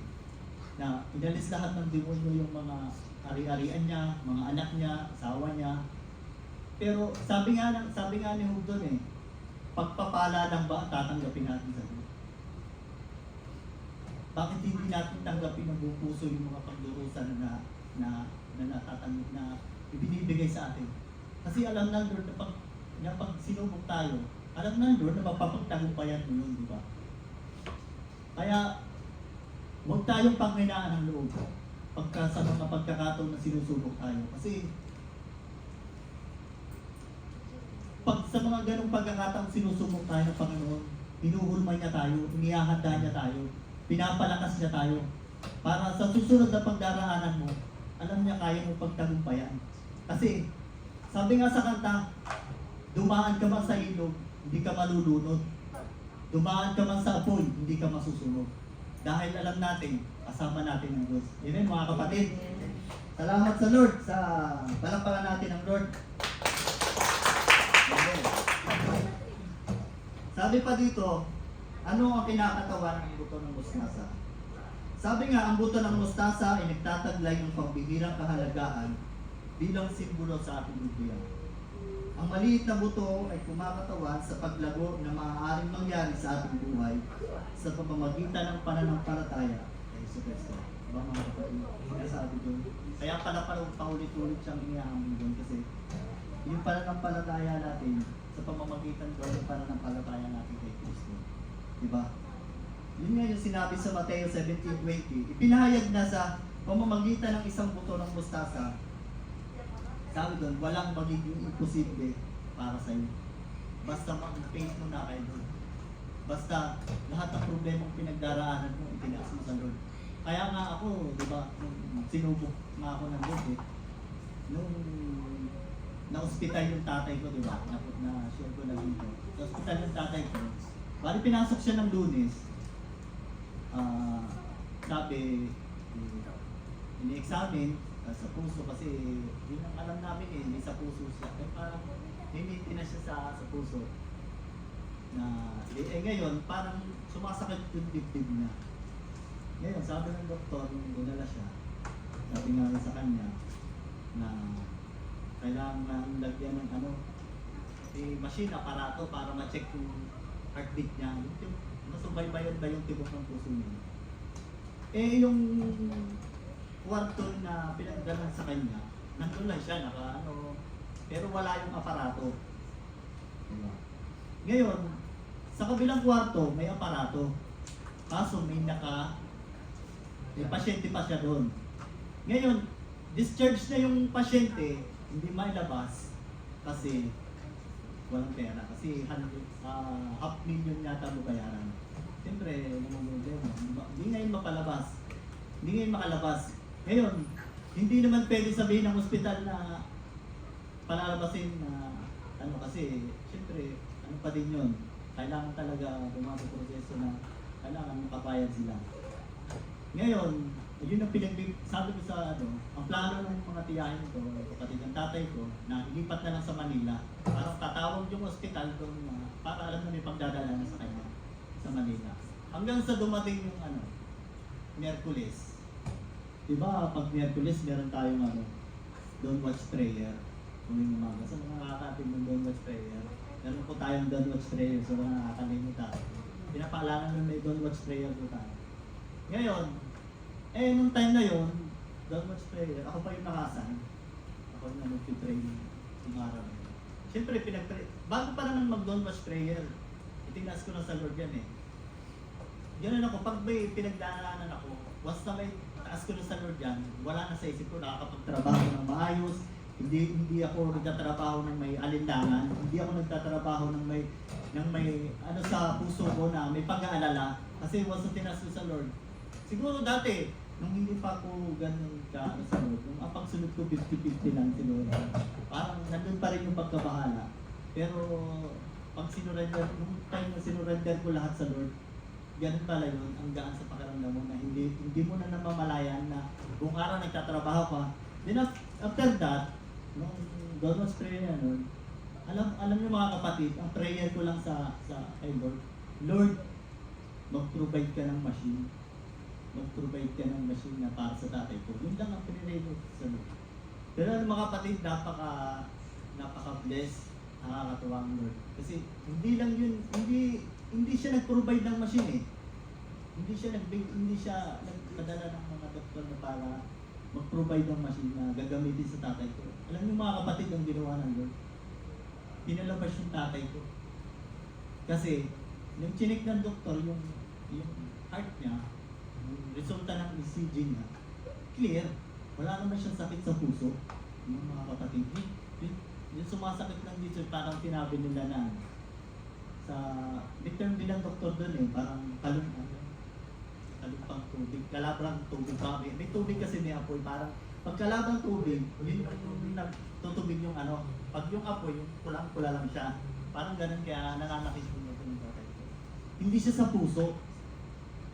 na inalis lahat ng demonyo yung mga ari-arian niya, mga anak niya, asawa niya. Pero sabi nga ni Hugh doon eh, pagpapala lang ba ang tatanggapin natin sa Diyos? Bakit hindi natin tanggapin ng buong puso yung mga pagdurusan na natatanggap na ibinibigay sa atin? Kasi alam ng Lord na pag sinubok tayo, alam ng Lord na mapapagtagumpayan mo yun, di ba? Kaya, huwag tayong panghinaan ng loob pagka sa mga pagkakataon na sinusubok tayo. Kasi, pag sa mga ganong pagkakataon sinusubok tayo ng Panginoon, hinuhulma niya tayo, inihahanda niya tayo, pinapalakas niya tayo, para sa susunod na pagdaraanan mo, alam niya kaya mo pagtagumpayan. Kasi, sabi nga sa kanta, dumaan ka man sa ilog, hindi ka malulunod. Dumaan ka man sa apoy, hindi ka masusunog. Dahil alam natin, kasama natin ang Diyos. Amen, mga kapatid. Salamat sa Lord, sa palakpakan natin ang Lord. Amen. Sabi pa dito, ano ang kinakatawan ng buto ng mustasa? Sabi nga, ang buto ng mustasa ay nagtataglay ng pambihirang kahalagaan bilang simbolo sa ating Biblia. Ang maliit na buto ay kumakatawan sa paglago na maaaring mangyari sa ating buhay sa pamamagitan ng pananampalataya kay Yesu Cristo. Diba mga kapatid? Sinasabi doon. Kaya pala paulit-ulit siyang inihahamon doon kasi yung pananampalataya natin sa pamamagitan doon ng pananampalataya natin kay Cristo. Diba? Yun nga yung sinabi sa Mateo 17:20. Ipinahayag na sa pamamagitan ng isang buto ng mustasa. Sabi doon, walang magiging imposible para sa iyo. Basta mag-face mo na kayo doon. Basta lahat ng problemang pinagdaraanan mo, itinaas mo sa Lord. Kaya nga ako, di ba, nung sinubok nga ako ng Lord eh, nung na-hospital yung tatay ko, di ba, na-share ko na dito. Na-hospital yung tatay ko. Bali pinasok siya ng Lunes, sabi, ini-examine, sa puso kasi yun ang alam namin eh, hindi sa puso siya. Eh parang hiniti na siya sa puso. Na, ngayon, parang sumasakit yung dibdib niya. Ngayon, sabi ng doktor, nung dinala siya, sabi nga sa kanya, na kailangan na lagyan ng machine, aparato para ma-check yung heartbeat niya. Yung nasubaybayan ba yung tibok ng puso niya. Eh, yung kwarto na pinagdalan sa kanya, nandun lang siya, pero wala yung aparato. Diba? Ngayon, sa kabilang kwarto, may aparato. Kaso may pasyente pa siya doon. Ngayon, discharge na yung pasyente, hindi mailabas kasi walang pera. Kasi $500,000 yata bayaran. Siyempre, hindi ngayon mapalabas. Hindi ngayon makalabas. Ngayon, hindi naman pwede sabihin ng ospital na palalabasin na kasi siyempre, pa din yun. Kailangan talaga gumawa sa proseso na kailangan makapayag sila. Ngayon, yun ang sabi ko sa ang plano ng mga tiyahin ko, kapatid ng tatay ko, na ilipat na lang sa Manila. Parang tatawag yung ospital doon para alam na may pagdadala na sa kanya sa Manila. Hanggang sa dumating yung Miyerkules. Diba, pag Miyerkules, meron tayong Don't Watch Prayer. Tuwing umaga. Sa mga nakakatid ng Don't Watch Prayer, meron po tayong Don't Watch Prayer. So, mga nakakalimutan. Pinapaalanan na may Don't Watch Prayer po tayo. Ngayon, nung time na yon, Don't Watch Prayer, ako pa yung nakasan. Ako yung nag-pray yung araw na yun. Siyempre, bago pa naman mag-Don't Watch Prayer, itinaas ko na sa Lord yan eh. Ganun ako, pag may pinagdaanan ako, once na may taas ko na sa Lord yan, wala na sa isip ko, nakakapagtrabaho ng maayos, hindi ako nagtatrabaho ng may alinlangan, hindi ako nagtatrabaho ng may sa puso ko na may pag-aalala, kasi once na tinaas ko sa Lord. Siguro dati, nung hindi pa ako ganun sa Lord, nung ang pagsunod ko 50-50 lang si Lord, parang nandun pa rin yung pagkabahala. Pero pag nung time na sinurrender ko lahat sa Lord, ganun pala yun, ang gaan sa pakiramdam mo na hindi mo na namamalayan na kung araw nagtatrabaho ka. Then after that, nung Don't Watch Prayer na nun, alam niyo mga kapatid, ang prayer ko lang sa kay Lord, mag-provide ka ng machine. Mag-provide ka ng machine na para sa tatay ko. Yun lang ang pinilay ko sa Lord. Pero mga kapatid, napaka-bless, nakakatuwa ang Lord. Kasi hindi lang yun, hindi siya nag-provide ng machine eh. Hindi siya nagpadala ng mga doktor na para mag-provide ng machine na gagamitin sa tatay ko. Alam niyo mga kapatid ang ginawa ng Lord? Pinalabas yung tatay ko. Kasi, nung chinik ng doktor, yung heart niya, yung resulta ng ECG niya, clear. Wala naman siyang sakit sa puso. Yung mga kapatid, yung sumasakit lang dito, parang tinabi nila na sa midterm din ang doktor doon eh, parang kalumpang tubig, kalabrang tubig pa. May tubig kasi may apoy, parang pag kalabrang tubig, yung nagtutubig yung ano, pag yung apoy, yung kulang-kula lang siya. Parang ganun kaya nananakit mo ito ng tatay ko. Hindi siya sa puso.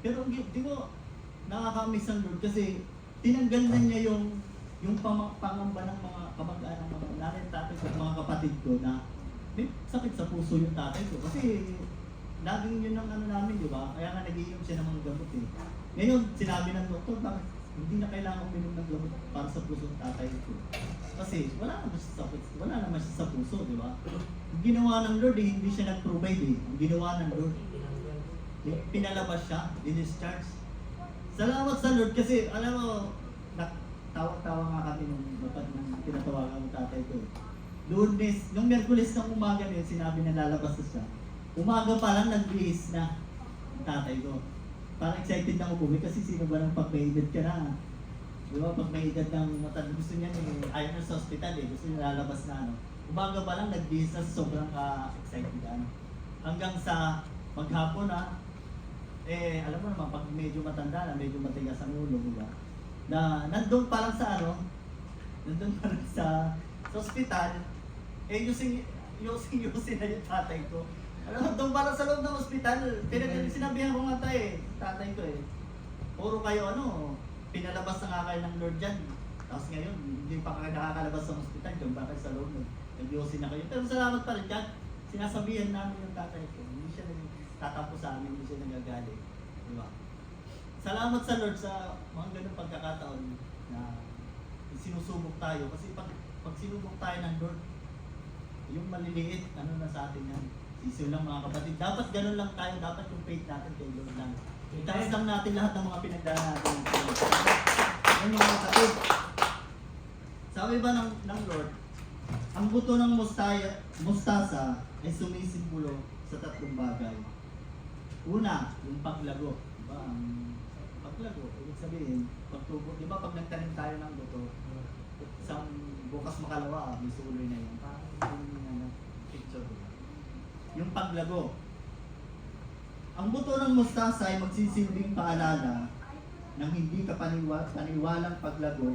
Pero di ko nakakamiss ang Lord kasi tinanggal na niya yung pangamba ng mga kamag-anak ng mga nanay, tatay ko, mga kapatid ko na may sakit sa puso yung tatay ko. Kasi laging yun ang ano namin, di ba? Kaya nga nag-iinom siya ng mga gamot eh. Ngayon, sinabi ng doktor, bakit hindi na kailangan uminom ng gamot para sa puso ng tatay ko? Kasi wala naman siya sa puso, di ba? Ang ginawa ng Lord eh, hindi siya nag-provide eh. Ang ginawa ng Lord, pinalabas siya, discharge. Salamat sa Lord kasi, alam mo, tawa-tawa nga kami nung tinatawagan ng tatay ko eh. Lunes, nung Miyerkules ng umaga niya, sinabi na lalabas na siya. Umaga pa lang, nagbihis na ang tatay ko. Parang excited na umuwi kasi sino ba nang pag may edad ka na? Di ba, pag may edad ng matanda, gusto niya eh, ayaw na sa hospital eh, gusto niya lalabas na ano. Umaga pa lang, nagbihis na sobrang excited ano. Hanggang sa maghapon na, eh, alam mo naman, pag medyo matanda na, medyo matigas ang ulo, di ba? Na nandun pa lang sa ano, nandun pa lang sa hospital, eh, yusin na yung tatay ko. Alam mo, doon pala sa loob ng ospital, sinabihan ko nga tayo eh, tatay ko eh. Puro kayo ano, pinalabas na nga kayo ng Lord dyan. Tapos ngayon, hindi pa kayo nakakalabas sa ospital, dyan ba kayo sa loob, nag-yosin na kayo. Pero salamat pa rin dyan, sinasabihan namin yung tatay ko, hindi siya nagtatampo sa amin, hindi siya nagagalit. Diba? Salamat sa Lord sa mga ganung pagkakataon na sinusubok tayo. Kasi pag sinubok tayo ng Lord, yung maliliit, ano na sa atin yan. Sisiw lang mga kapatid. Dapat ganun lang tayo. Dapat yung faith natin kay Lord lang. Itaas lang natin lahat ng mga pinagdaan natin. Yan yung mga kapatid. Sabi ba ng Lord, ang buto ng mustasa ay sumisimbolo sa tatlong bagay. Una, yung paglago. Diba? Ang paglago, ibig sabihin, pagtubo. Diba pag nagtanim tayo ng buto, isang bukas makalawa, may suloy na yun. Parang yung picture. Yung paglago. Ang buto ng mustasa ay magsisilbing paalala ng hindi paniwalang paglago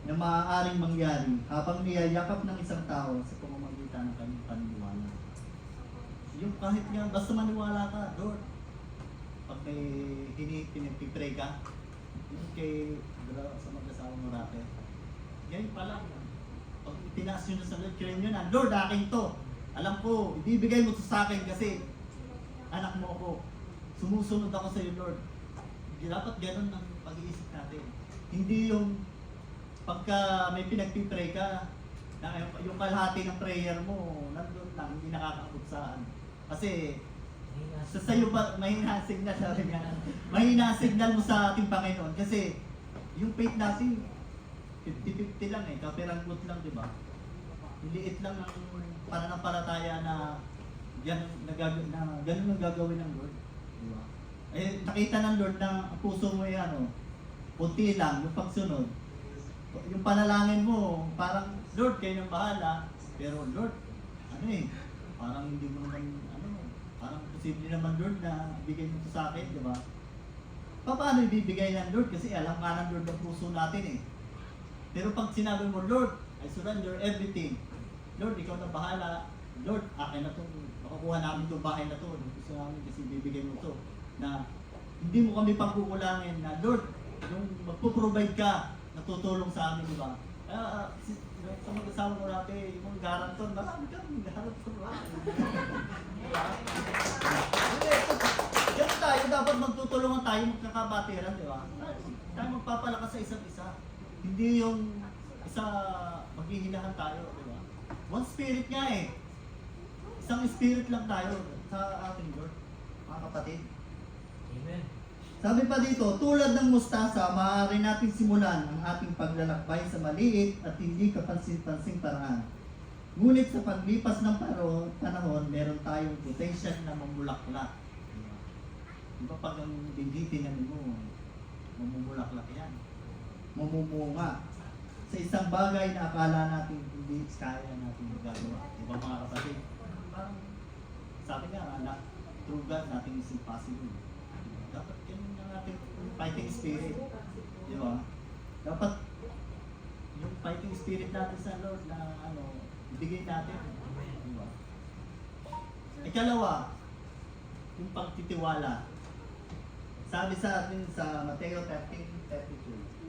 na maaaring mangyari habang niyayakap ng isang tao sa pamamagitan ng kanyang paniniwala. Yung kahit nga, basta maniwala ka, Lord. Pag may pinipray ka, yung kay sa mag-asawa mo rate, ganyan pala. Pag tinaas nyo na sa Lord, kaya nyo na, Lord, akin to. Alam ko, ibibigay mo to sa akin kasi anak mo ako. Sumusunod ako sa iyo, Lord. Dapat ganun ang pag-iisip natin. Hindi yung pagka may pinagpipray ka, na yung kalahati ng prayer mo, nandun lang, hindi nakakaabot saan. Kasi sa sayo pa, mahina signal, sabi nga, mahina signal mo sa ating Panginoon. Kasi yung faith natin, 50-50 lang eh, kapiranggot lang, di ba? Liit lang ang pananampalataya na ganun ang gagawin ng Lord. Di ba? Eh, nakita ng Lord na ang puso mo ay ano, puti lang, yung pagsunod. Yung panalangin mo, parang, Lord, kayo nang bahala. Pero Lord, ano eh, parang hindi mo naman, parang posible naman Lord na bigay mo ito sa akin, di ba? Paano ibibigay ng Lord? Kasi alam nga ng Lord ang puso natin eh. Pero pag sinabi mo, Lord, I surrender everything. Lord, ikaw na bahala. Lord, akin na ito. Makukuha namin itong bahay na ito. Gusto namin kasi bibigay mo ito. Na hindi mo kami pagkukulangin na, Lord, yung magpo-provide ka, natutulong sa amin, di ba? Sa mag-asawa mo natin, yung garanton, marami kang garanton. Yan tayo, dapat magtutulungan tayo, magkakabatiran, di ba? Tayo magpapalakas sa isa't isa. Hindi yung isa maghihinahan tayo, di ba? One spirit nga eh. Isang spirit lang tayo sa ating Lord, mga kapatid. Amen. Sabi pa dito, tulad ng mustasa, maaari nating simulan ang ating paglalakbay sa maliit at hindi kapansin-pansing paraan. Ngunit sa paglipas ng panahon, meron tayong potential na mamulaklak. Di ba pag ang binditin mo, mamumulaklak yan. Mamumunga. Sa isang bagay na akala natin hindi kaya natin magagawa. Di ba mga kapatid? Parang sabi nga, anak, through God, nothing is impossible. Dapat yun ang ating fighting spirit. Di ba? Dapat yung fighting spirit natin sa Lord na ibigay natin. Di ba? Ikalawa, yung pagtitiwala. Sabi sa atin sa Mateo 13:32.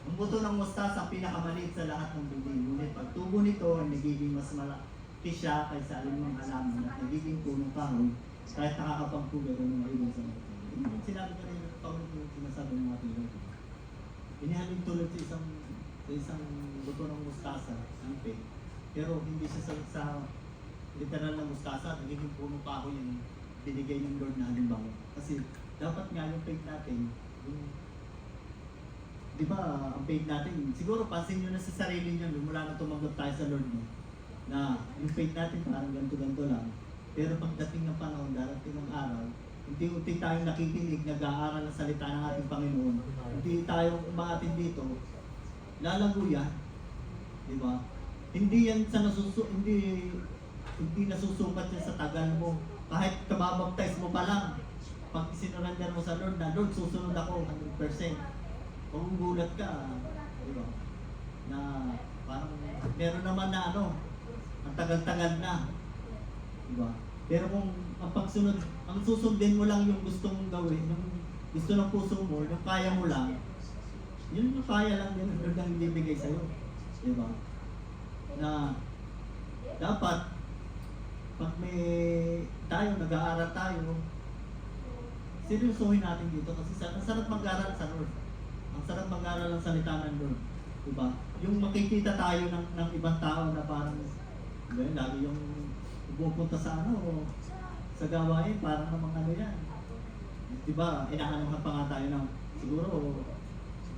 Ang buto ng mustasa ang pinakamaliit sa lahat ng bundin. Ngunit pagtubo nito ay nagiging mas malaki siya kaysa alinmang halaman at nagiging punong kahoy kahit nakakapagpugad ng mga ibon sa mga tao. Yung sinabi ka rin ng Panginoon yung sinasabi ng ating Lord. Inihalin tulad sa isang buto ng mustasa, ang faith. Pero hindi siya sa literal na mustasa, nagiging punong kahoy yung binigay ng Lord na halimbawa. Kasi dapat nga yung faith natin, yung di ba, ang faith natin, siguro pansin nyo na sa sarili nyo, mula na tumanggap tayo sa Lord mo, na yung faith natin parang ganito-ganito lang. Pero pagdating ng panahon, darating ng araw, unti-unti tayong nakikinig, nag-aaral ng salita ng ating Panginoon. Unti tayong umaatin dito, lalago yan. Di ba? Hindi yan sa hindi nasusukat yan sa tagal mo. Kahit kababaptize mo pa lang, pag sinurrender mo sa Lord na, Lord, susunod ako 100%. Kung gulat ka, di ba? Na parang meron naman na ang tagal-tagal na. Di ba? Pero kung ang pagsunod, ang susundin mo lang yung gusto mong gawin, yung gusto ng puso mo, yung kaya mo lang, yun yung kaya lang din Lord ang ibibigay sa'yo. Di ba? Na dapat, pag may tayo, nag-aaral tayo, seryosohin natin dito kasi ang sarap mag-aaral sa Lord. Ang sarap mag-aaral ng salita ng Lord. Diba? Yung makikita tayo ng ibang tao na parang, lagi yung pupunta sa sa gawain, parang namang yan. Diba? Inahanap pa nga tayo ng, siguro,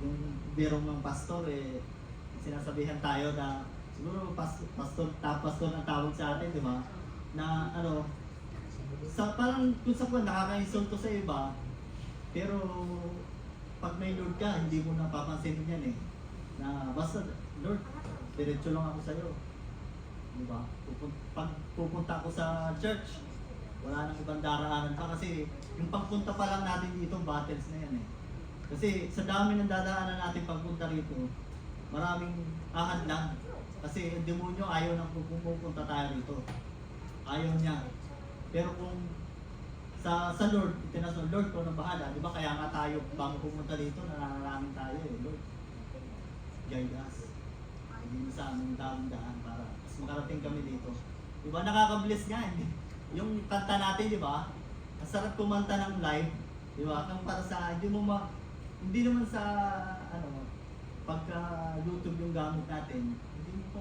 yung birong ng pastor, sinasabihan tayo na, siguro pastor ang tawag sa atin, diba? Na parang kung sa nakaka-insulto sa iba, pero pag may Lord ka, hindi mo napapansin yan na basta, Lord, diretso lang ako sa'yo. Diba? Pag pupunta ako sa church, wala nang ibang daraanan pa kasi yung pagpunta pa lang natin dito, battles na yan Kasi sa dami ng dadaanan natin pagpunta rito, maraming ahad lang. Kasi ang demonyo ayaw nang pupunta tayo rito. Ayaw niya. Pero kung sa Lord, itinason, Lord, ko na bahala. Di ba kaya nga tayo, bago pumunta dito, nananalangin tayo Lord, guide us. Hindi mo sa aming daan para mas makarating kami dito. Di ba nakaka-bless nga, hindi? Yung kanta natin, di ba? Ang sarap kumanta ng live, di ba? Kung para sa, hindi naman sa, pagka YouTube yung gamit natin, hindi mo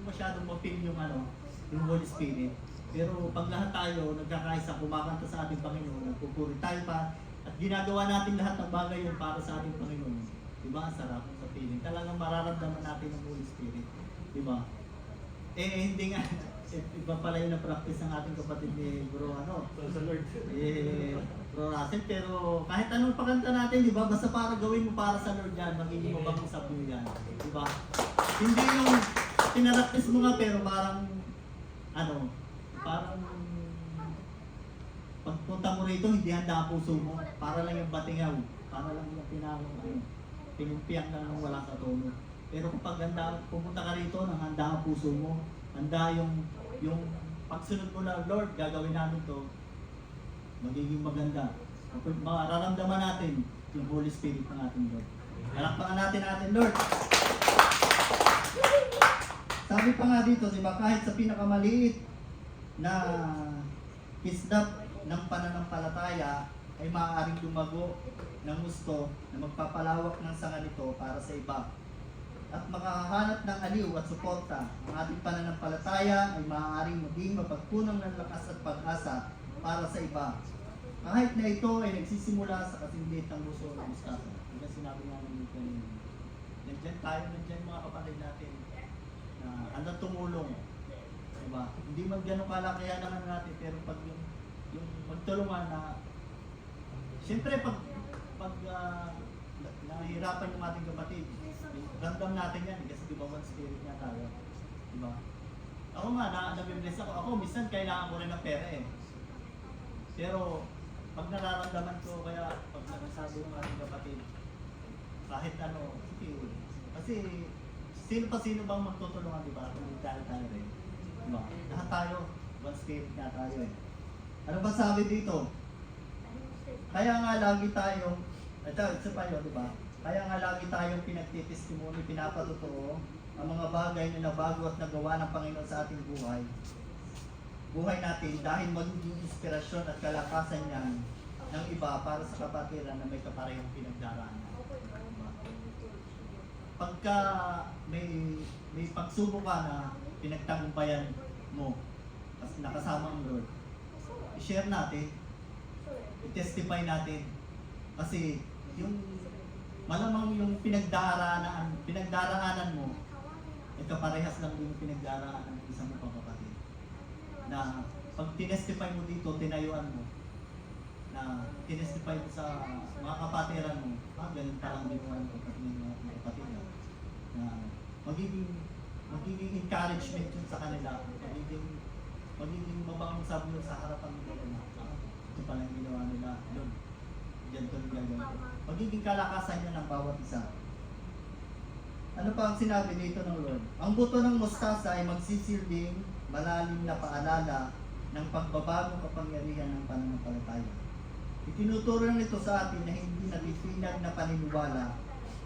masyadong ma-feel yung Holy Spirit. Pero pag lahat tayo nagkakaisa, kumakanta sa ating Panginoon, nagpupuri tayo pa, at ginagawa natin lahat ng bagay yun para sa ating Panginoon. Diba? Ang sarap sa feeling. Talagang mararamdaman natin ang Holy Spirit. Diba? Hindi nga. Iba pala yung na-practice ng ating kapatid ni Bro, Sa Lord. Bro Russell. Pero kahit anong pakanta natin, diba? Basta para gawin mo para sa Lord yan, magiging mabang sa buhay yan. Diba? Hindi yung pinaraktis mo nga, pero parang, parang pagpunta mo rito, hindi handa ang puso mo. Para lang yung batingaw. Para lang yung pinumpiyak na lang wala sa tono. Pero kapag pumunta ka rito, nang handa ang puso mo, handa yung pagsunod mo na, Lord, gagawin namin to, magiging maganda. Mararamdaman natin yung Holy Spirit ng ating Lord. Halakpakan natin Lord. Sabi pa nga dito, di ba, kahit sa pinakamaliit na kisdap ng pananampalataya ay maaaring lumago ng gusto na magpapalawak ng sanga nito para sa iba. At makahanap ng aliw at suporta, ang ating pananampalataya ay maaaring maging mapagpunong ng lakas at pag-asa para sa iba. Kahit na ito ay nagsisimula sa kasinggit ng buso ng mustasa. Kaya sinabi namin dito kanina. Nandiyan mga kapatid natin na handang tumulong. Diba? Hindi man gano'ng kalakihan naman natin, pero pag yung magtulungan na, siyempre pag nahihirapan yung ating kapatid, ramdam natin yan, kasi di ba one spirit nga tayo. Diba? Ako nga, nabibless ako. Ako, minsan kailangan ko rin ng pera eh. Pero, pag nararamdaman ko, kaya pag nagsasabi ng ating kapatid, kahit ano, sige. Kasi, sino bang magtutulungan, di ba? Kung tayo rin. Diba? Lahat tayo, one spirit nga tayo eh. Ano ba sabi dito? Kaya nga lagi tayong, ito pa yun, di ba? Kaya nga lagi tayong pinagtitestimony, pinapatotoo ang mga bagay na nabago at nagawa ng Panginoon sa ating buhay natin dahil magiging inspirasyon at kalakasan niyan ng iba para sa kapatiran na may kaparehong pinagdaraanan. Diba? Pagka may pagsubok ka na pinagtagumpayan mo kasi nakasama ang Lord, i-share natin, i-testify natin kasi yung malamang yung pinagdaraanan mo ay kaparehas lang yung pinagdaraanan ng isang kapatid na pag tinestify mo dito, tinayuan mo na tinestify mo sa mga kapatiran mo, ganun parang din mo ang kapatid na magiging encouragement yun sa kanila, magiging mabangang sabi yun sa harapan nila na ito palang ginawa nila, yun, dyan ito nagagawin ko. Magiging kalakasan yun ng bawat isa. Ano pa ang sinabi dito ng Lord? Ang buto ng mustasa ay magsisilbing malalim na paalala ng pagbabagong kapangyarihan ng pananampalataya. Itinuturo nito sa atin na hindi natitinag na paniniwala,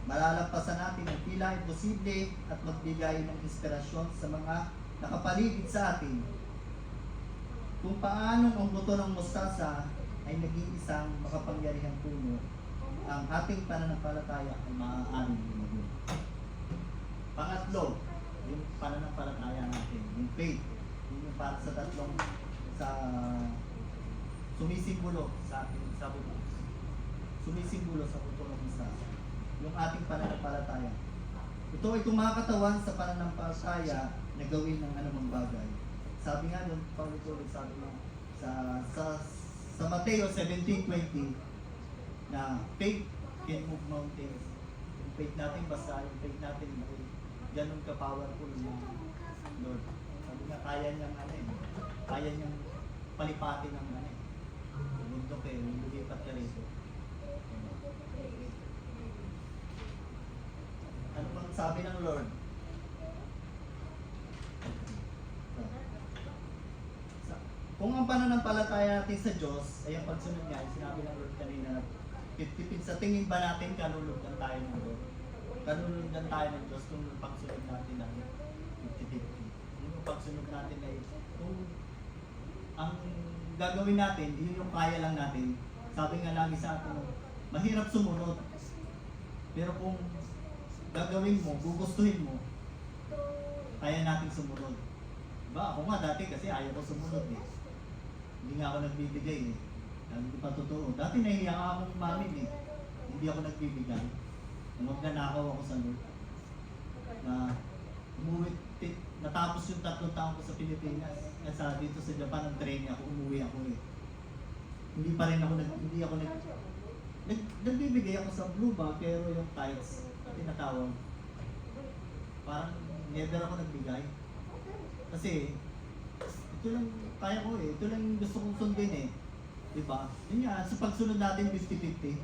malalampasan natin ang tila imposible at magbigay ng inspirasyon sa mga nakapaligid sa atin. Kung paanong ang buto ng mustasa ay naging isang makapangyarihang puno, ang ating pananampalataya ay maaaring lumago. Pangatlo, yung pananampalataya natin, yung faith, yung para sa tatlong sumisimbolo sa ating sabi mo, sumisimbolo sa buto ng mustasa, yung ating pananampalataya. Ito ay kumakatawan sa pananampalataya na gawin ng anumang bagay. Sabi nga nun, paulit-ulit sabi mo, sa Mateo 17:20 na faith can move mountains. Yung faith natin basta, yung faith natin ay ganun ka-powerful na Lord. Sabi nga, kaya niyang palipatin ng mundo kayo, lumipat ka rito. Ano bang sabi ng Lord? Kung ang pananampalataya natin sa Diyos ay ang pagsunod niya, sinabi ng Lord kanina, sa tingin ba natin kanulugdan tayo ng Lord? Kanulugdan tayo ng Diyos kung yung pagsunod natin ay 50-50. Yung pagsunod natin ay, kung ang gagawin natin, yun yung kaya lang natin. Sabi nga lagi sa atin, mahirap sumunod. Pero kung gagawin mo, gugustuhin mo, kaya natin sumunod. Diba? Ako nga dati kasi ayaw ko sumunod eh. Hindi nga ako nagbibigay eh. Hindi pa totoo. Dati nahiya akong umamin eh. Hindi ako nagbibigay. Magnanakaw ako sa Lord. Natapos yung 3 taon ko sa Pilipinas. Nasa dito sa Japan, ang training ako, umuwi ako eh. Hindi pa rin ako nagbibigay ako sa blue bag, pero yung tights na tinatawag, parang never ako nagbigay. Kasi, ito lang kaya ko eh. Ito lang gusto kong sundin eh. Diba? Yun nga, sa pagsunod natin 50-50.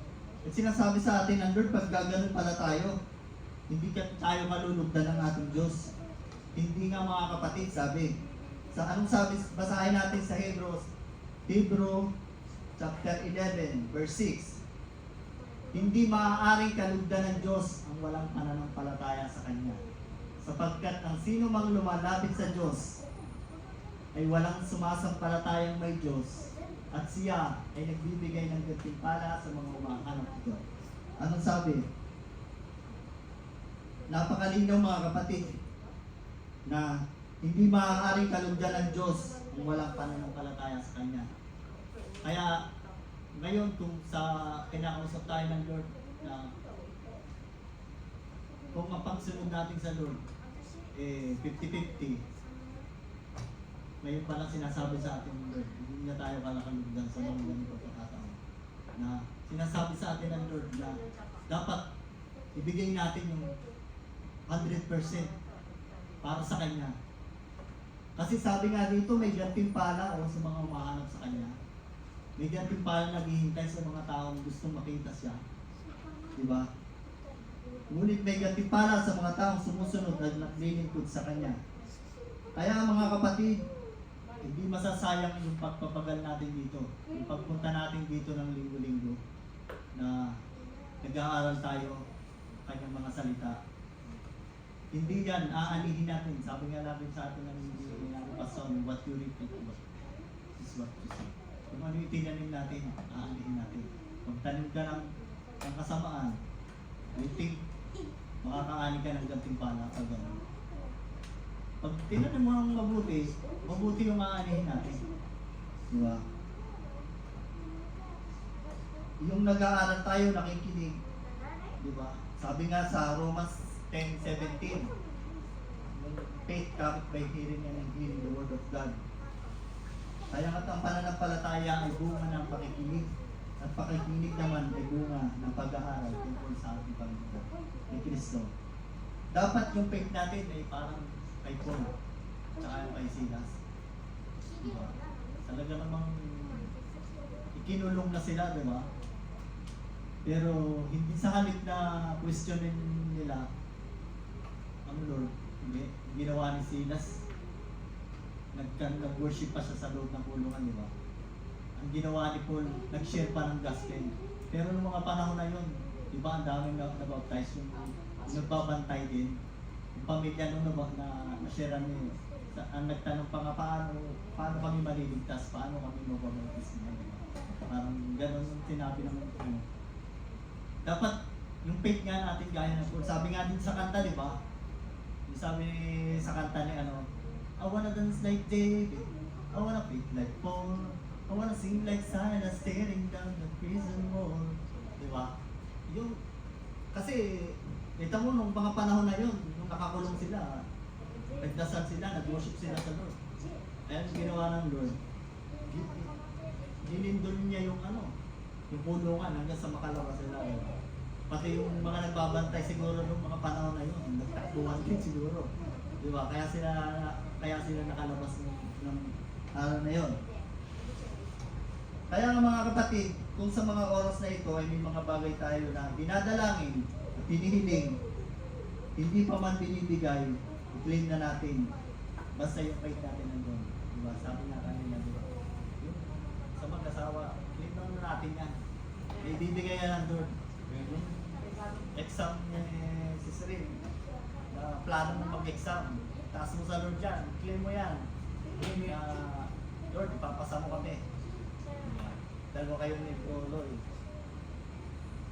At sinasabi sa atin, Lord, pag gaganon pala tayo, hindi tayo malulugdan ng ating Diyos. Hindi nga mga kapatid, sabi. Anong sabi? Basahin natin sa Hebrew chapter 11, verse 6. Hindi maaaring kalugdan ng Diyos ang walang pananampalataya sa Kanya. Sapagkat ang sino mang lumalapit sa Diyos ay walang sumasampalatayang may Diyos at siya ay nagbibigay ng gantimpala sa mga umahanap ito. Anong sabi? Napakalinaw mga kapatid na hindi maaaring kalugdan ng Diyos kung walang pananampalataya sa Kanya. Kaya ngayon kung sa kinakausap tayo ng Lord na kung ang pagsunod natin sa Lord 50-50, ngayon pa lang sinasabi sa atin ng Lord, hindi na tayo kalakalugdan sa mga ganito pagkakataon. Na sinasabi sa atin ng Lord na dapat ibigay natin yung 100% para sa Kanya. Kasi sabi nga dito, may gantimpala sa mga umahanap sa Kanya. May gantimpala naghihintay sa mga taong gustong makita siya. Diba? Ngunit may gantimpala sa mga taong sumusunod at naglilingkod sa Kanya. Kaya mga kapatid, hindi masasayang yung pagpapagal natin dito. Yung pagpunta natin dito ng linggo-linggo na nag-aaral tayo Kanyang mga salita. Hindi yan, aanihin natin. Sabi nga natin sa atin ng pastor, what you reap is what you see. Kung ano yung tinanim natin, aanihin natin. Pag tanim ka ng kasamaan, I think makakaani ka ng gantimpala pag gano'n. Pag tinanim mo ng mabuti yung aanihin natin. Di ba? Yung nag-aaral tayo, nakikinig. Di ba? Sabi nga sa Romans 10:17, faith comes by hearing and hearing the word of God. Kaya nga ang pananampalataya ay bunga ng pakikinig at pakikinig naman ay bunga ng pag-aaral tungkol sa ating Panginoon ni Kristo. Dapat yung faith natin ay parang kay Paul tsaka kay Silas. Diba? Talaga namang ikinulong na sila, diba? Pero hindi sa halip na questionin nila ang Lord, hindi. Ginawa ni Silas, nag-worship pa siya sa loob ng kulungan, di ba? Ang ginawa ni Paul, nag-share pa ng gospel. Pero noong mga panahon na yun, di ba, ang daming na-baptize yung nagbabantay din. Yung pamilya nung na-share niyo, ang nagtanong pa nga paano kami maliligtas, paano kami mababautis niya, di ba? Parang gano'n yung sinabi ng dapat yung faith nga natin gaya ng Paul. Sabi nga din sa kanta, di ba? Yung sabi sa kanta ni I wanna dance like David, I wanna beat like Paul, I wanna sing like Silas staring down the prison wall. Di ba? Yung, kasi, kita mo nung mga panahon na yun, nung nakakulong sila, nagdasal sila, nag-worship sila sa Lord. Kaya yung ginawa ng Lord, ginindol niya yung yung kulungan hanggang sa makalabas sila. Pati yung mga nagbabantay siguro nung mga panahon na yun, nagtakbuhan din siguro. Di ba? Kaya sila nakalabas ng araw na yun. Kaya nga mga kapatid, kung sa mga oras na ito ay may mga bagay tayo na dinadalangin at hinihiling, hindi pa man binibigay, i-claim na natin. Basta yung faith natin nandun. Di ba? Sabi nga kanina, di ba? Yung sa mag-asawa, claim na natin yan. Ibibigay yan ng Lord. Exam niya si Srin. Plano mo mag-exam. Taas mo sa Lord yan. Claim mo yan. Lord, ipapasa mo kami. Dalawa kayo ni Lord.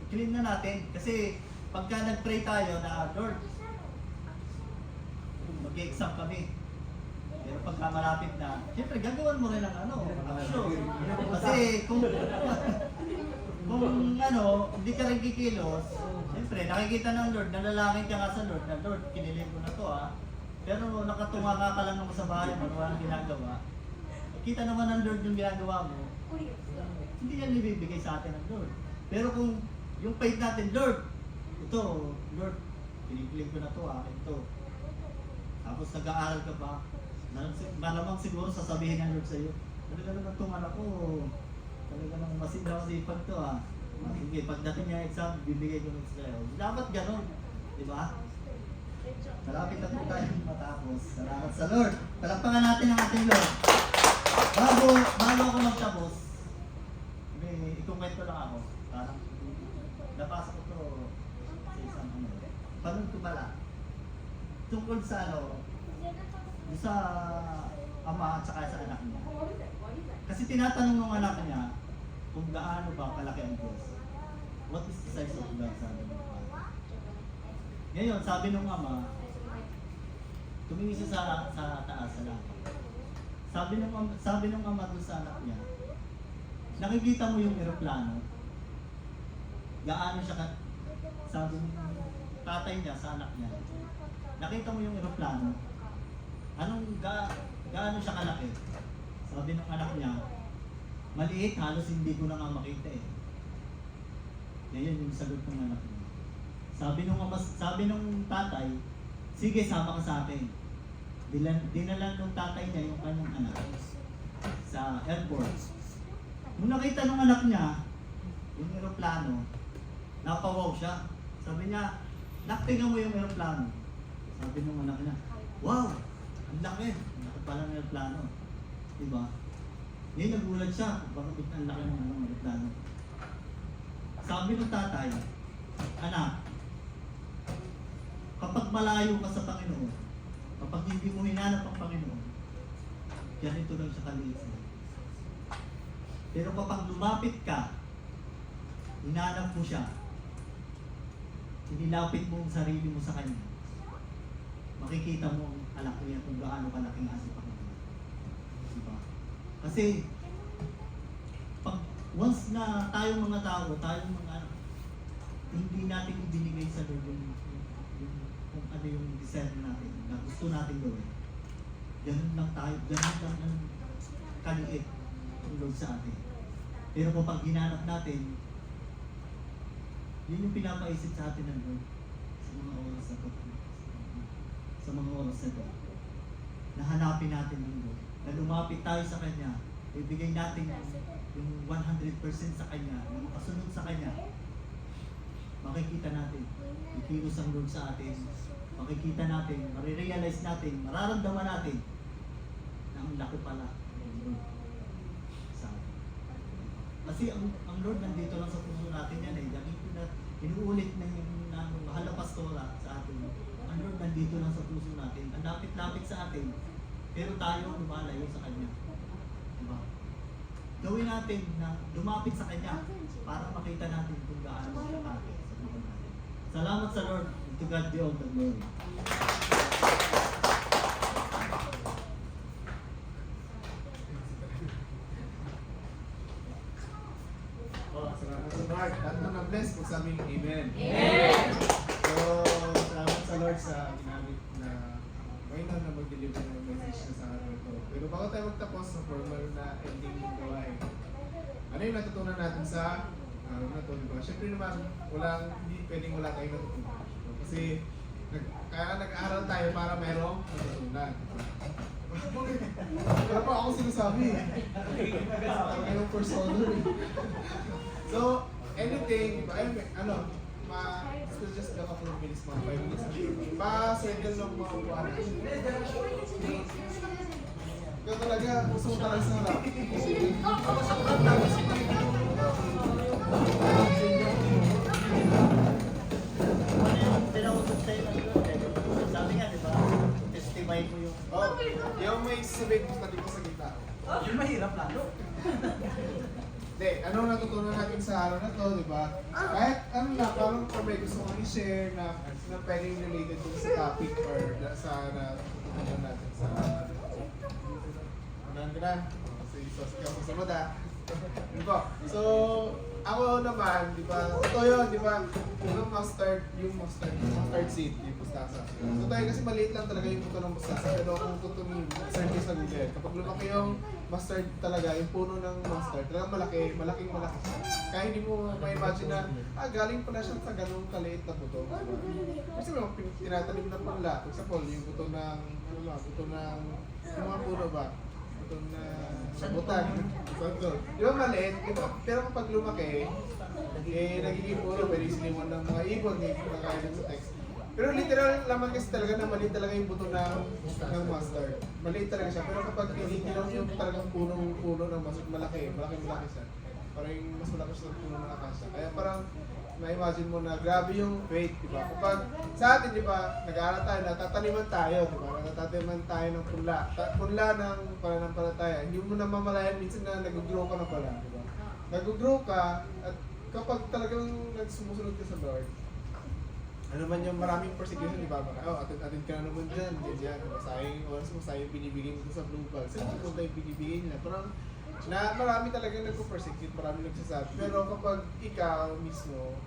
I-claim na natin. Kasi pagka nag-pray tayo na Lord, mag-exam kami. Pero pagka malapit na, siyempre gagawin mo rin ang action. Kasi kung hindi ka rin kikilos, siyempre nakikita ng Lord, nalalangin ka nga sa Lord, na Lord, kinilig ko na to Pero nakatunga ka lang naman sa bahay mo, walang ginagawa. Kita naman ng Lord yung ginagawa mo, hindi yan ibibigay sa atin ng Lord. Pero kung yung faith natin, Lord, ito, Lord, kinikilig ko na to, akin to. Tapos nag-aaral ka pa, malamang siguro sasabihin ng Lord sa'yo, talaga naman itong anak ko, talaga naman masipag to Sige, pagdating niya exam, bibigay ko ng sa'yo. Dapat gano'n, di ba? Malapit na po tayo matapos. Salamat sa Lord. Palakpakan natin ang ating Lord. Bago ako magtapos, ikukwento lang ako. Parang napasa ko to sa isang Panon ko pala. Tungkol sa sa ama at saka sa anak niya. Kasi tinatanong ng anak niya kung gaano ba kalaki ang Diyos. What is the size of God, sabi ng Father? Ngayon, sabi nung ama, tumingin siya sa taas, sa langit. Sabi nung ama doon sa anak niya, nakikita mo yung eroplano? Gaano siya sabi ng tatay niya sa anak niya, nakita mo yung eroplano? Gaano siya kalaki? Sabi ng anak niya, maliit, halos hindi ko na nga makita eh. Yan yung sagot ng anak niya. Sabi nung tatay, sige, sama ka sa akin. Dinala nung tatay niya yung kanyang anak sa airport. Nung nakita nung anak niya, yung eroplano, napawaw siya. Sabi niya, naktingan mo yung eroplano. Sabi nung anak niya, wow, ang laki. Ang laki pala ng eroplano. Diba? Ngayon nagulat siya, bakit ang laki ng eroplano. Sabi ng tatay, anak, kapag malayo ka sa Panginoon, kapag hindi mo hinanap ang Panginoon, ganito lang siya kaliit sa'yo. Pero kapag lumapit ka, hinanap mo siya, inilapit mo ang sarili mo sa Kanya, makikita mo ang kalaki niya kung gaano kalaki nga si Panginoon. Diba? Kasi, pag once na tayong mga tao, tayong mga hindi natin ibinigay sa Lord yung kung ano yung desire natin, na gusto natin gawin. Ganun lang tayo, ganun lang ang kaliit ng Lord sa atin. Pero kapag hinanap natin, yun yung pinapaisip sa atin ng Lord sa mga oras na ito. Sa mga oras na ito. Nahanapin natin ng Lord. Na lumapit tayo sa Kanya, ibigay natin yung 100% sa Kanya, yung kasunod sa Kanya. Makikita natin, ikilos ang Lord sa atin. Makikita natin, marirealize natin, mararamdaman natin na ang laki pala ng Lord sa atin. Kasi ang Lord nandito lang sa puso natin yan eh. Inuulit na yung mahal na pastora sa atin. Ang Lord nandito lang sa puso natin. Ang lapit-lapit sa atin. Pero tayo lumalayo sa Kanya. Diba? Gawin natin na lumapit sa Kanya para makita natin kung gaano siya kalaki sa buhay natin. Salamat sa Lord. To God be all the glory. Salamat sa Lord. At nang na-bless, magsabing Amen. Amen! So, salamat sa Lord sa ginamit na ngayon na mag-deliver ng message na sa araw ito. Pero bago tayo magtapos sa formal na ending ng gawain, ano yung natutunan natin sa araw na ito, diba? Siyempre naman, hindi pwedeng wala tayong natutunan. Kasi, kaya nag-aaral tayo para merong natutunan. Pero pa ako sinasabi. Merong persona. So, anything, diba? Ito just a couple of minutes, mga 5 minutes. Pa-settle lang mga upuan. Ikaw talaga, gusto mo talaga sa harap. Ano yung pinausap sa'yo ng Lord eh? Sabi nga, di ba? Testify mo yung... Oh, yung may sabihin mo dito sa gitna. Yung mahirap lalo. Hindi, anong natutunan natin sa araw na to, di ba? Kahit parang kung may gusto kong i-share na pwedeng related dun sa topic or sa natutunan natin sa... Unahan ko na. Kasi ikaw masamad ah. Yun po. So, ako naman, di ba, ito yun, di ba, yung mustard seed, yung mustasa. So tayo kasi maliit lang talaga yung puto ng mustasa, pero kung tutunin, search nyo sa Google. Kapag lumaki yung mustard talaga, yung puno ng mustard, talagang malaking malaki siya. Kaya hindi mo ma-imagine na, galing pala siya sa ganung kaliit na puto. Kasi tinatanim na punla, for example, yung puto ng, yung mga puno ba? Itong butan. Di ba maliit? Pero kapag lumaki, nagiging puro, pwede siniwan ng mga ibon, nakakain sa text. Pero literal naman kasi talaga na maliit talaga yung buto ng mustard. Maliit talaga siya. Pero kapag tinitinan yung talagang puno ng mustard, malaki siya. Parang mas malaki siya ng puno ng akasya. Kaya parang na-imagine mo na grabe yung weight, di ba? Kapag sa atin, di ba, nag-aaral tayo, natataniman tayo, di ba? Natataniman tayo ng punla ng pananampalataya. Hindi mo na mamalayan minsan na nag-grow ka na pala, di ba? Nag-grow ka, at kapag talagang nagsumusunod ka sa Lord, ano man yung maraming persecution, di ba? Atid ka na naman dyan, ganyan. Sayang yung oras mo, sayang yung binibigay mo sa Blue Ball. Saan kung tayo binibigay nila? Parang, marami talagang nagpo-persecute, marami nagsasabi. Pero kapag ikaw mismo,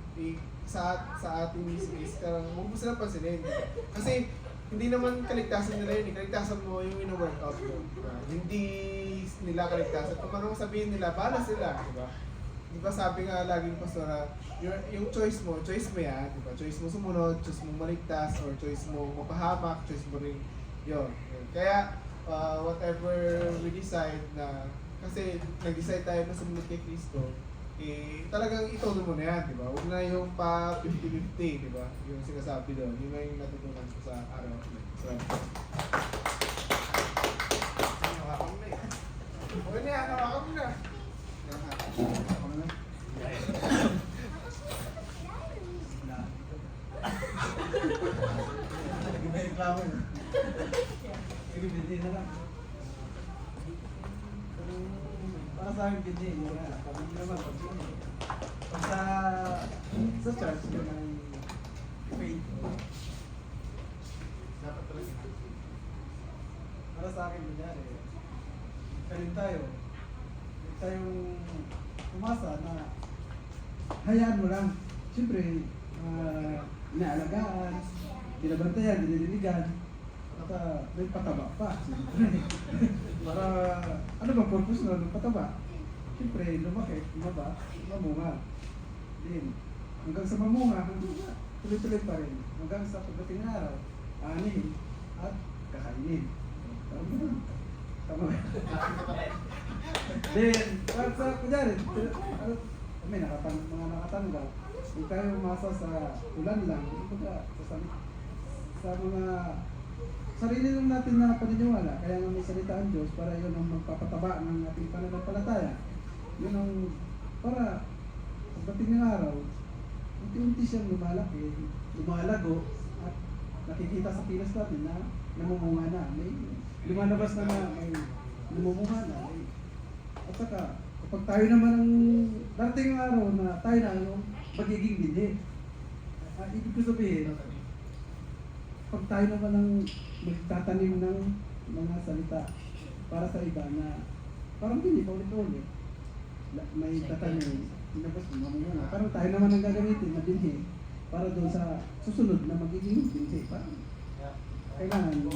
sa ating mismo is karang, huwag mo silang pansinin. Kasi, hindi naman kaligtasan nila yun. Kaligtasan mo yung ino-workout mo. Diba? Hindi nila kaligtasan. Kung ano sabihin nila, bahala sila. Diba? Di ba sabi nga laging pastora, yung choice mo yan, di ba? Choice mo sumunod, choice mo maligtas, or choice mo mapahamak, choice mo rin yun. Kaya, whatever we decide na, kasi nag-decide tayo na sumunod kay Kristo, talagang itodo mo na yan, di ba? Huwag na yung pa 50-50, di ba? Yung sinasabi doon, yun na yung natutunan ko sa araw. So, hawakan mo na eh. Okay na yan, hawakan mo na. Para sa akin, hindi. Kami naman, pag sa church, yun ay faith. Dapat talaga. Para sa akin, kunyari, kalim tayo. Huwag tayong umasa na hayaan mo lang. Siyempre, inaalagaan, binabantayan, dinidiligan, at may pataba pa. Para, ano ba purpose na ng pataba? Siyempre, lumaki, lumaba, mamunga. Din. Hanggang sa mamunga, tuloy-tuloy pa rin. Hanggang sa pagdating ng araw, aanihin at kakainin. Parang gano'n. Tama ba? Then, sa kunyari, may mga nakatanggap, huwag tayo umasa sa ulan lang. Kumbaga, sa mga sarili lang natin na paniniwala, kaya nga may salita ang Diyos para yun ang magpapataba ng ating pananampalataya. Yun ang para pagdating ng araw, unti-unti siyang lumalaki, lumalago, at nakikita sa kilos natin na namumunga na. May lumalabas na may namumunga na. At saka, kapag tayo naman ang dating araw na tayo na yung magiging binhi. Ibig ko sabihin, pag tayo naman ang magtatanim ng mga salita para sa iba na parang hindi paulit-ulit, may tatanim, tapos mamunga. Parang tayo naman ang gagamitin na binhi para doon sa susunod na magiging binhi. Kailangan.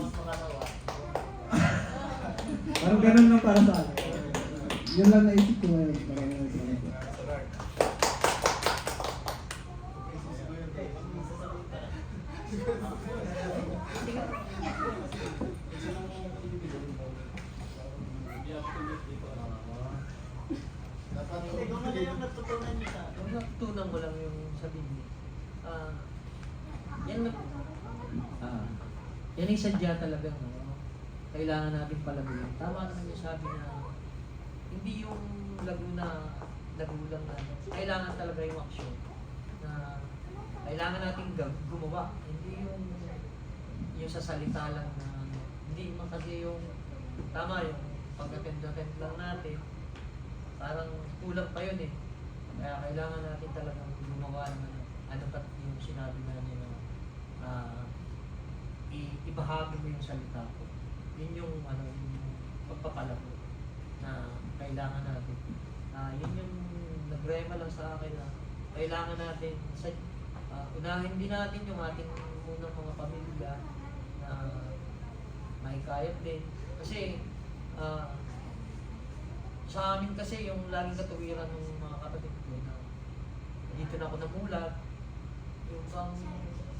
Parang ganun lang para sa akin. Yun lang naisip ko ngayon. Ikaw na lang yung natutunan niya sa Ang natutunan ko lang yung sa Biblia. Yan ay sadya talagang kailangan natin palaguin. Tama naman yung sabi na hindi yung lagulang na kailangan talaga yung aksyon na kailangan natin gumawa. Hindi yung sa salita lang na hindi man kasi yung tama yung pag-attend lang natin parang kulang pa yun eh. Kaya kailangan natin talagang gumawa ng ano pat yung sinabi namin ibahagi mo yung salita ko. Yun yung yung pagpapalago na kailangan natin. Yun yung nagrema lang sa akin na kailangan natin unahin din natin yung ating unang mga pamilya na mahikayat din. Kasi sa amin kasi yung laging katuwiran ng mga kapatid ko na dito na ako namulat, yung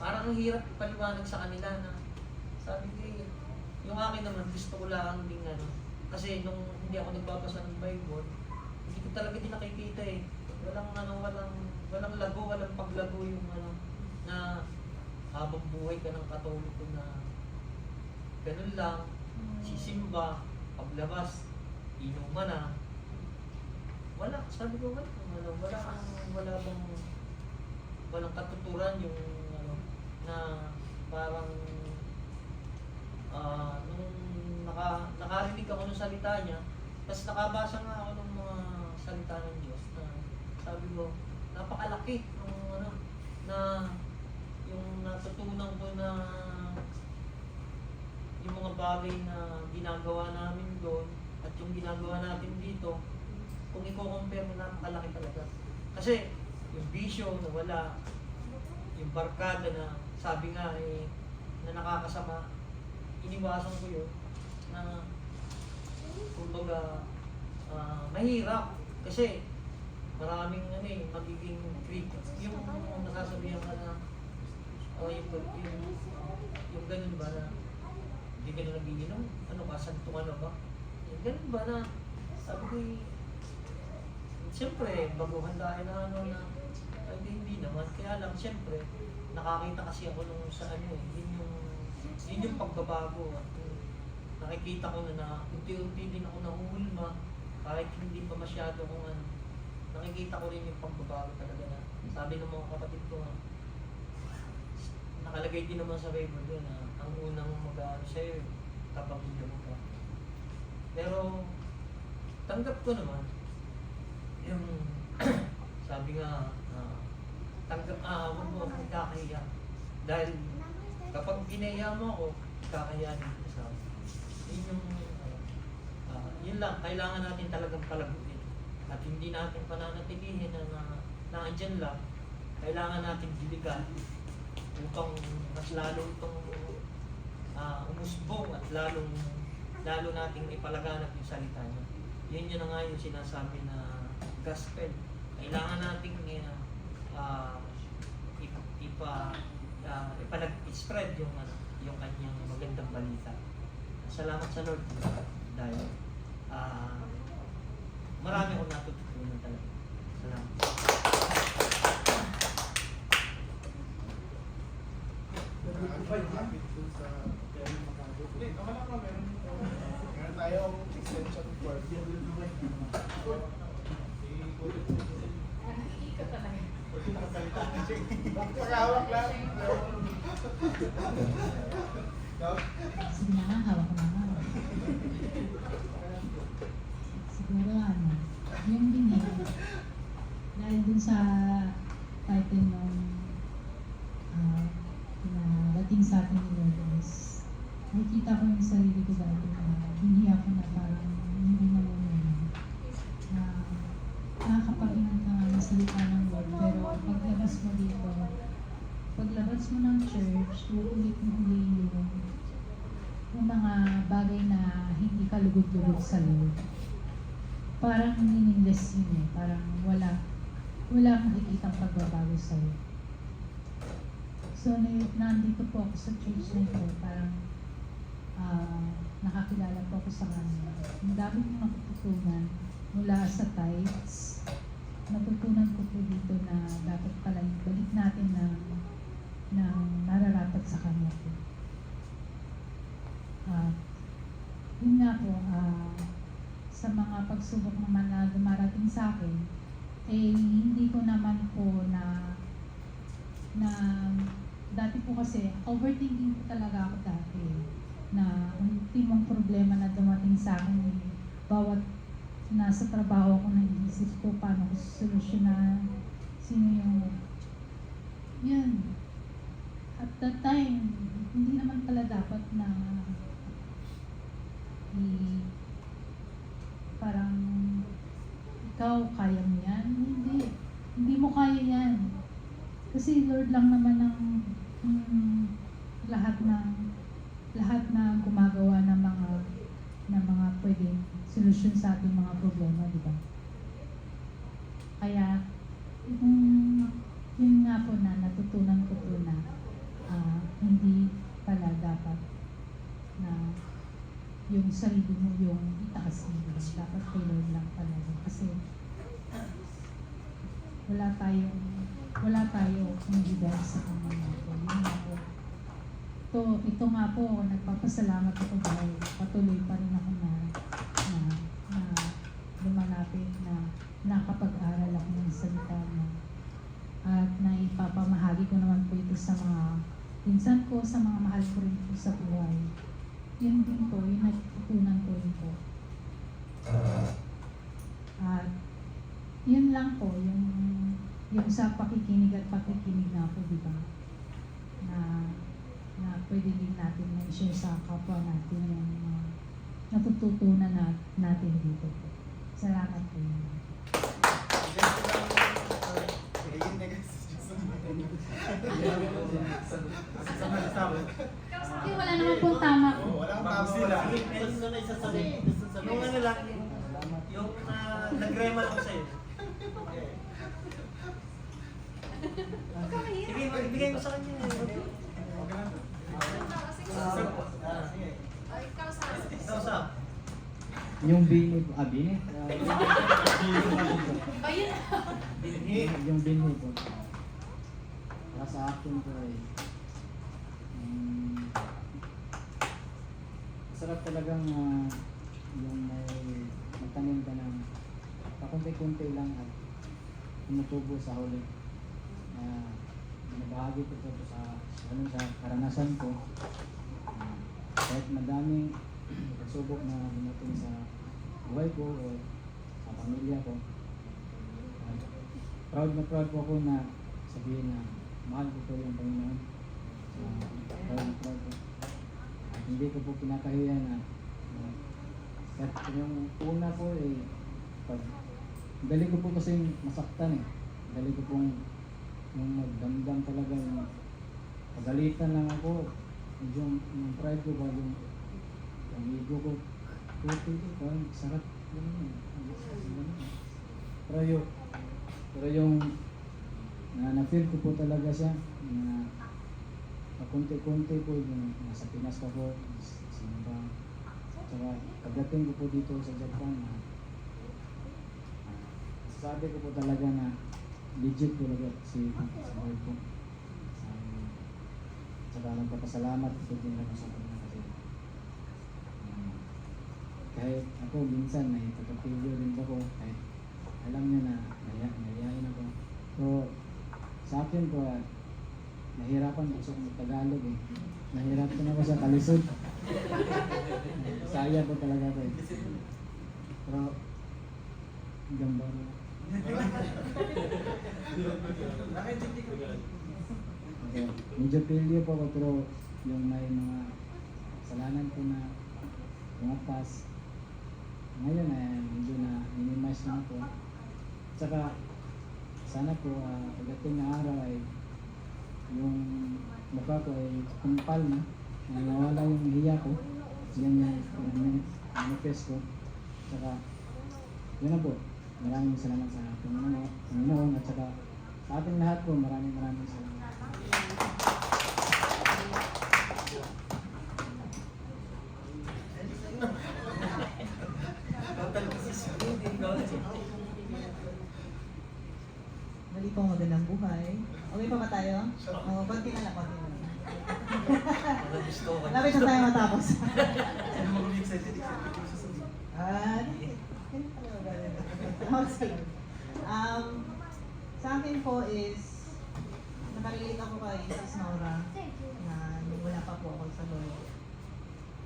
parang ang hirap ipaliwanag sa kanila na sabi ko yung akin naman gusto ko lang ding kasi nung hindi ako nagbabasa ng Bible, hindi ko talaga din nakikita eh. Walang lago, walang paglago yung na habang buhay ka ng Katoliko na ganun lang, sisimba, paglabas, inuman na. Wala, sabi ko walang katuturan yung na parang nung nakarinig ako ng salita niya, tapos nakabasa nga ako ng mga salita ng Diyos na sabi ko, napakalaki ng na yung natutunan ko na yung mga bagay na ginagawa namin doon at yung ginagawa natin dito, kung i-compare mo, napakalaki talaga. Kasi yung bisyo na wala, yung barkada na sabi nga na nakakasama, iniwasan ko yun na kumbaga mahirap kasi maraming magiging quick. Yung nasasabihan ka na yung ganun ba na hindi ka na nagiinom? Ano ka? Santo ka na ba? Yung ganun ba na sabi ko siyempre baguhan dahil na hindi naman. Kaya lang siyempre nakakita kasi ako nung sa yun yung pagbabago at nakikita ko na unti-unti din ako nahuhulma kahit hindi pa masyado kung nakikita ko rin yung pagbabago talaga na sabi ng mga kapatid ko nakalagay din naman sa Bible doon na ang unang mag-aano sa'yo kapamilya mo pa. Pero tanggap ko naman yung sabi nga huwag mo akong kakahiya dahil kapag pinahiya mo ako kakahiyanin ko sa yun lang, kailangan natin talagang palaguin at hindi natin pananatilihin na andyan lang. Kailangan natin biligan upang mas lalo itong umusbong at lalo nating ipalaganap yung salita niya. Yun na nga yung sinasabi na gospel. Kailangan nating ipalag-spread yung kanyang magandang balita. Salamat sa Lord dahil marami akong natutunan talaga. Salamat. Hindi, naman ako meron tayong extension cord. Nakahawak lang. Sige na nga, hawak ko na nga. Siguro yung binhi, dahil dun sa title ng na dating sa atin ni Lord is, nakikita ko yung sarili ko dati na binhi ako na parang hindi namumuna. Na nakakapag-ingat ka nga ng salita ng Lord, pero paglabas mo dito, paglabas mo ng church, uulit mo uli yung mga bagay na hindi ka lugod-lugod sa Lord. Parang meaningless yun parang wala makikitang pagbabago sa'yo. So, nandito po ako sa church na ito, parang nakakilala po ako sa kanya. Ang dami kong natutunan mula sa tithes. Natutunan ko po dito na dapat pala balik natin ng nararapat sa kanya po. Yun nga po, sa mga pagsubok naman na dumarating sa akin, hindi ko naman po na dati po kasi overthinking po talaga ako dati na ultimong problema na dumating sa akin bawat nasa trabaho ko nag-iisip ko paano ko solusyonan sino yung yun at that time hindi naman pala dapat na parang ikaw kaya mo yan hindi mo kaya yan kasi Lord lang naman ang lahat na gumagawa ng mga pwedeng solusyon sa ating mga problema, di ba? Kaya yun nga po na natutunan ko po na hindi pala dapat na yung sarili mo yung itaas mo. Dapat kay Lord lang pala. Kasi wala tayo hindi dahil sa kanya po. Yun nga po. Ito nga po, nagpapasalamat ako dahil patuloy pa rin ako na lumalapit na nakapag-aral ako ng salita mo. At naipapamahagi ko naman po ito sa mga pinsan ko, sa mga mahal ko rin po sa buhay. Yun din po, yung natutunan ko rin po. At yun lang po, yung sa pakikinig at pakikinig na po, di ba? Na pwede din natin ma-share sa kapwa natin yung natututunan natin dito po. Salamat po. Kasi wala naman po tama po. Walang tama, wala. Gusto na isasabihin. Yung ano lang, yung nagrema lang sa'yo. Sige, ibigay mo sa kanya. Ikaw sa. Yung bini po, bini? Yung bini po. Para sa akin po ay masarap talagang yung may magtanim ka ng pakunti-kunti lang at tumutubo sa huli. Nabahagi ko po sa karanasan ko. Kahit madaming pagsubok na dumating sa buhay ko o sa pamilya ko, proud po ako na sabihin na mahal ko po yung Panginoon. Proud po. At hindi ko po kinakahiya na kahit yung una po pag dali ko po kasing masaktan dali ko pong yung magdamdam talaga yung pagalitan lang ako, yung pride ko ba yung ego ko, puti ko, parang sarap yun. Pero yung na-feel ko po talaga siya na pakunti-kunti po yung nasa Pinas pa po, simba. Tsaka pagdating ko po dito sa Japan, sabi ko po talaga na legit talaga si Lord po. Tsaka nagpapasalamat po din ako sa kanya kasi kahit ako minsan may pagkapilyo din ako kahit alam niya na nahihayin ako. So sa akin po nahirapan ako sa Tagalog nahirapan ako sa kalisod. Saya po talaga ako pero gamba na. Okay. Medyo pilyo po ako pero yung may mga kasalanan po na umapas ngayon medyo na minimize na ako. Tsaka sana po pagdating na araw ay yung mukha ko ay kumpal na nawala yung hiya ko yan yung manifest ko. Tsaka yun na po, maraming salamat sa Panginoon at saka sa ating lahat po maraming salamat. Mali po, magandang buhay. Okay pa ba tayo? Oo, konti na lang. Lapit na tayo matapos. Sa akin po is, nakarelate ako kay Sis Nora na nung wala pa po ako sa Lord.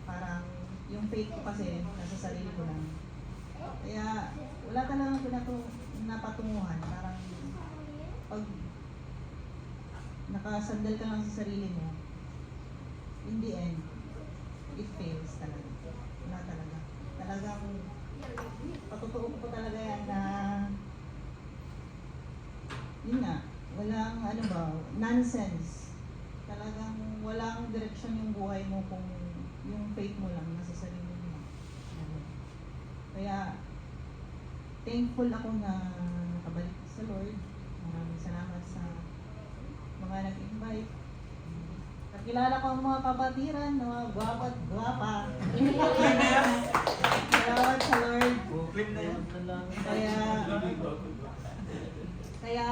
Parang yung faith ko kasi nasa sarili ko lang. Kaya wala talagang napatunguhan. Parang pag nakasandal ka lang sa sarili mo, in the end, it fails talaga. Wala talaga. Talagang patutuo ko talaga yan na yun nga, walang nonsense. Talagang walang direksyon yung buhay mo kung yung faith mo lang nasa sarili mo. Kaya thankful ako na nakabalik sa Lord. Maraming salamat sa mga nag-invite. Nakilala ko ang mga kabatiran na mga gwapa at gwapa. Salamat sa Lord. Kaya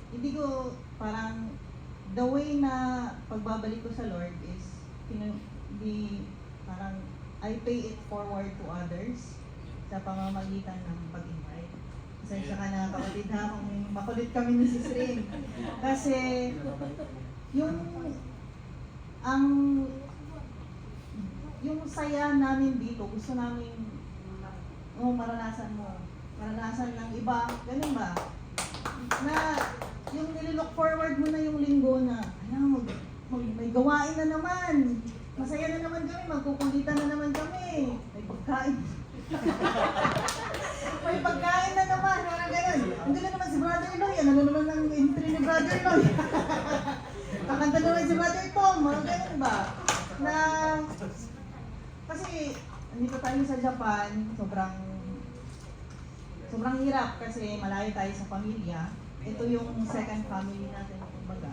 hindi ko parang the way na pagbabalik ko sa Lord is parang I pay it forward to others sa pamamagitan ng pag-invite. Pasensya ka na kapatid ha kung makulit kami ni Sis Rin. Kasi yung saya namin dito, gusto namin maranasan mo. Maranasan ng iba, ganun ba? Na yung nililook forward mo na yung linggo na, may gawain na naman. Masaya na naman kami, magkukulitan na naman kami. May pagkain. May pagkain na naman, parang ganun. Hindi na naman si Brother Loy, ano naman ang entry ni Brother Loy? Kakanta naman si Brother Tom, mga ganun ba? Na, kasi, nandito tayo sa Japan, sobrang hirap kasi malayo tayo sa pamilya. Ito yung second family natin, kumbaga.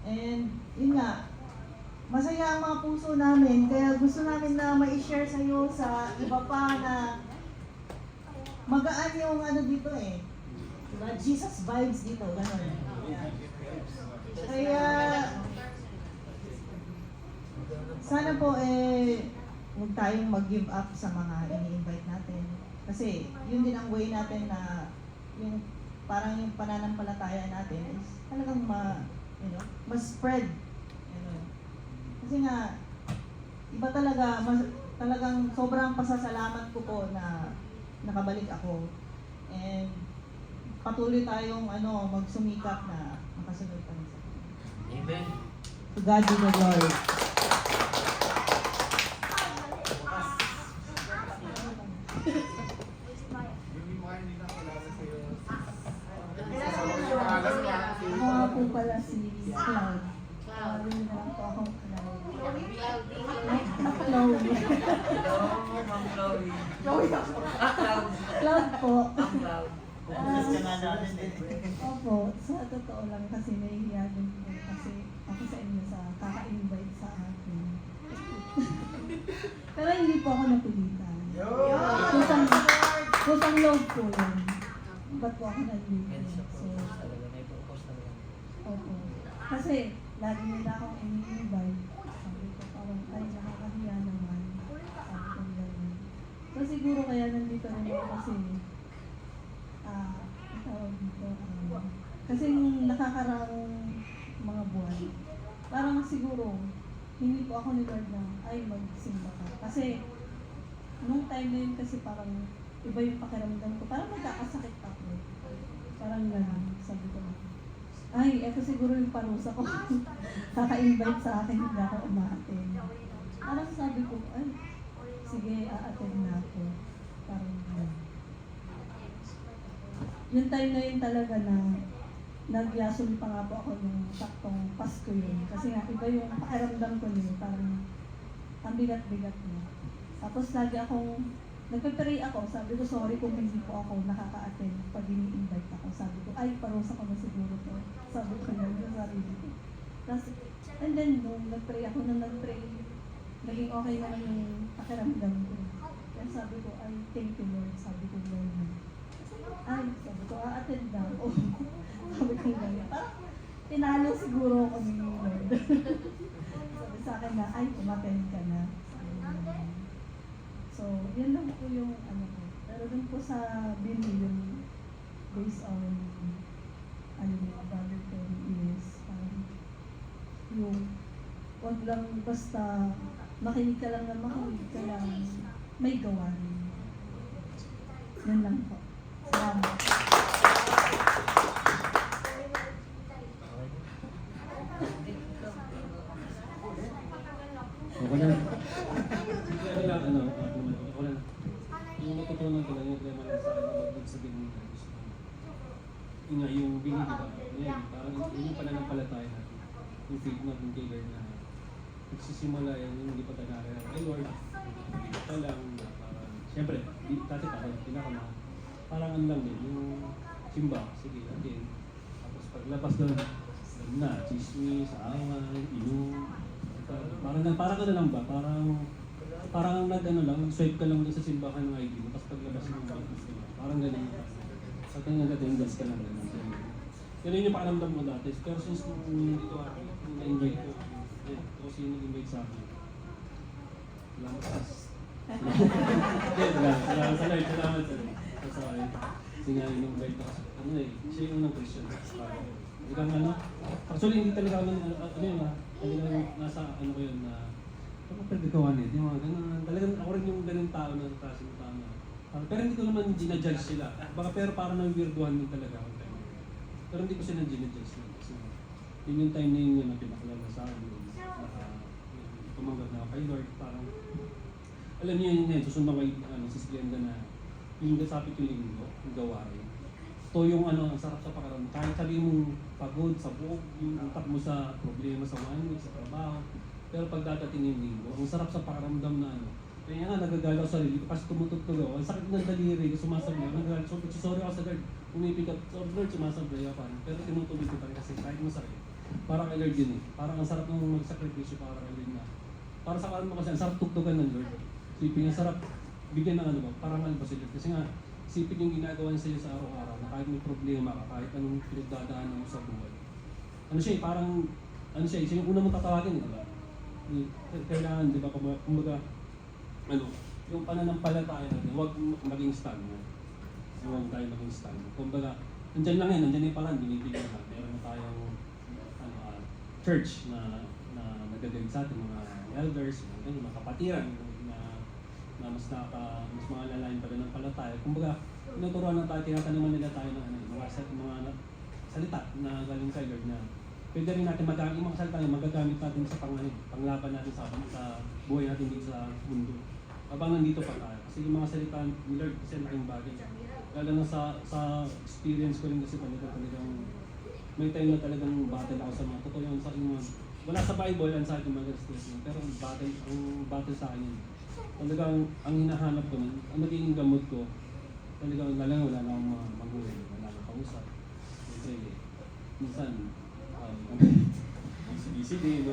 And, yun nga, masaya ang mga puso namin, kaya gusto namin na ma-share sa iyo sa iba pa na magaan yung ano dito eh. Diba? Jesus vibes dito, gano'n. Kaya, sana po huwag tayong mag-give up sa mga ini-invite natin. Kasi, yun din ang way natin na, yung parang yung pananampalataya natin is talagang mas-spread. Kasi nga, iba talaga, talagang sobrang pasasalamat ko po na nakabalik ako. And patuloy tayong magsumikap na makasunod pa rin sa Kanya. Amen. To God be the glory. Yung mga hindi na kilala sa'yo. Mga po pala si Cloud. Yun na lang po akong Cloud. Cloud. Hello, Ma'am Chloe. Cloud. Cloud po. Ma'am Cloud. Focus ka nga natin eh. Opo, sa totoo lang kasi nahihiya din po kasi ako sa inyo sa kaka-invite sa akin. Pero hindi po ako napilitan. Kusang loob po yun. Ba't po ako nandito? Yan siya po. So, Talaga, may purpose talaga. opo. Kasi lagi nila akong ini-invite. Sabi ko parang, ay nakakahiya naman. Sabi ko gano'n. So siguro kaya nandito rin ako kasi tawag dito, kasi nung nakakaraang mga buwan, parang siguro, hindi po ako ni Lord na, ay magsimba ka. Kasi, nung time na yun kasi parang, iba yung pakiramdam ko, parang magkakasakit ako. Parang gano'n, sabi ko, ay, eto siguro yung parusa ko. Kaka-invite sa akin, hindi ako umaattend. Parang sabi ko, ay, sige, a-attend na ako. Parang gano'n. Yung time na yun talaga na nagyasol pa nga po ako nung saktong Pasko yun. Kasi nga iba yung pakiramdam ko yun, parang ang bigat-bigat niya. Tapos lagi akong, nagpe-pray ako, sabi ko sorry kung hindi po ako nakaka-attend pag ini-invite ako. Sabi ko, ay parusa ko na siguro to. Sabi ko yun sa sarili ko. Tapos, and then nung nag-pray ako, naging okay naman yung pakiramdam ko. Kaya sabi ko, ay thank you Lord, sabi ko Lord. Ay, sabi ko, a-attend daw. Oh, sabi ko ganyan. Parang tinalo siguro ako ni Lord. Sabi sa akin na, ay, umattend ka na. So, yan lang po yung ko. Pero dun po sa Bini, yung based on Brother Terry is, yung wag lang basta makinig ka lang na makinig ka lang, may gawa rin. Yan lang po. Salamat. Okay lang. Ano lang, ako lang. Yung natutunan ko lang, yung problema lang sa akin, huwag sabihin mo na gusto ko. Yun nga, yung bini, diba? Yan, parang yun yung pananampalataya natin. Yung faith natin kay Lord na nagsisimula yan, yung hindi pa tayo ay Lord, ito lang na parang, siyempre, dati pa, pinakamahal. Parang ano lang din, yung simba, sige, again. Tapos paglabas doon, na, chismis, away, inom. Parang ano lang ba? Parang nag-swipe ka lang doon sa simbahan ng ID mo, tapos paglabas mo, parang ganun. Sa akin nag-attendance ka lang ganun. Pero yun yung pakiramdam mo dati. Pero since nung dito ako, nung na-invite ko, ako sino nag-invite sa akin. Salamat sa salamat sa Lord, salamat sa Lord. Kasi nga in-invite ako. Siya yung unang Christian. Actually hindi talaga nasa ko yun na pwede gawa nito, yung mga ganun. Talagang ako rin yung ganun tao na klaseng tao na. Pero hindi ko naman ginajudge sila. Pero parang nang-weirduhan din talaga ako. Pero hindi ko sila ginadjust lang. Kasi yun yung time na yun na pinakalala sa akin. Tumanggap na ako kay Lord. Parang, alam niyo yun susunod kay Sis Glenda na yung nasapit yung linggo, yung gawain. Ito yung ang sarap sa pakaramdam. Kahit sabihin mong pagod sa buhok, yung utak mo sa problema sa week, sa trabaho. Pero pag dadating yung linggo, ang sarap sa pakaramdam na kaya nga nagagala ako sa sarili ko kasi tumutugtog ako. Ang sakit ng daliri ko, sumasablay ako. Nagagala, sorry ako sa Lord. Umipig up, sorry Lord, sumasablay ako. Pero tinutubig ko pa rin kasi kahit masakit. Para kay Lord yun Parang ang sarap ng magsakripisyo para kay Lord na. Para sa kalan mo kasi, ang sarap tugtugan ng Lord. Sipin ang sarap bigyan ng parang ba si Lord. Kasi nga, sipin yung ginagawa niya sa iyo sa araw-araw na kahit may problema ka, kahit anong pinagdadaanan mo sa buhay. Parang, siya yung una mong tatawagin, di ba? Kailangan, di ba, kumbaga, yung pananampalataya natin, huwag maging stagnant. Huwag tayo maging stagnant. Kumbaga, nandyan lang nandyan yung parang binibigyan na. Meron na tayong church na nagagaling sa atin, mga elders, mga kapatiran, na mas mga lalaking pa rin ng palataya. Kumbaga, tinuturuan na tayo, tinataniman nila tayo ng mga salita na galing kay Lord na pwede rin natin magamit, yung mga salita na magagamit natin sa panglaban natin sa buhay natin dito sa mundo. Habang nandito pa tayo. Kasi yung mga salita ni Lord kasi laking bagay. Lalo na sa experience ko rin kasi talagang may time na talagang battle ako sa mga totoo yung sa mga wala sa Bible ang sa akin mga stress pero ang battle sa akin yun. Talagang ang hinahanap ko nun, ang naging gamot ko, talagang wala na akong magulang, wala na kausap. Minsan, CBCD,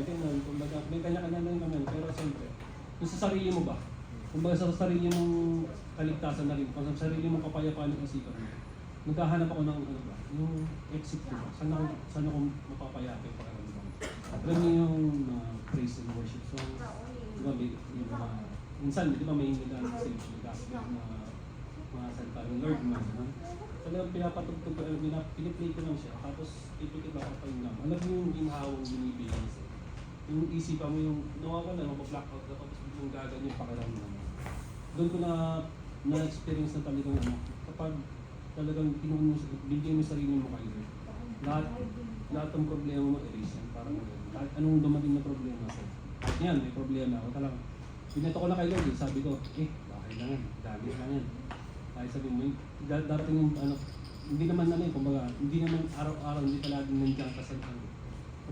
kumbaga, may kanya-kanya lang naman, pero siyempre, kung sa sarili mo ba, kumbaga sa sarili mong kaligtasan na rin, kung sa sarili mong kapayapaan ng isipan mo, naghahanap ako ng yung exit ko ba, saan ako mapapayapin para naman. Alam niyo yung praise and worship, so, diba, yung mga, minsan, di ba may naghahanap sa iyo, naghahanap na mga salita ng Lord, talagang pinapatugtog ko, piniplay ko lang siya, tapos ipikit ako pa yung alam mo yung ginhawang binibigay sa'yo. Yung isipan mo yung nawawala, mapablock out na tapos yung gagan yung pakiramdam mo. Doon ko na-experience na talagang kapag talagang bigyan mo sarili mo kay Lord. Lahat ng problema mo, erase yan. Parang kahit anong dumating na problema sa'yo. Yan, may problema ako talagang. Pinato ko na kay Lord, sabi ko, bakit lang yan, dami lang yan. Kahit sabi mo, darating yung hindi naman kumbaga, hindi naman araw-araw, hindi palaging nandiyan ka sa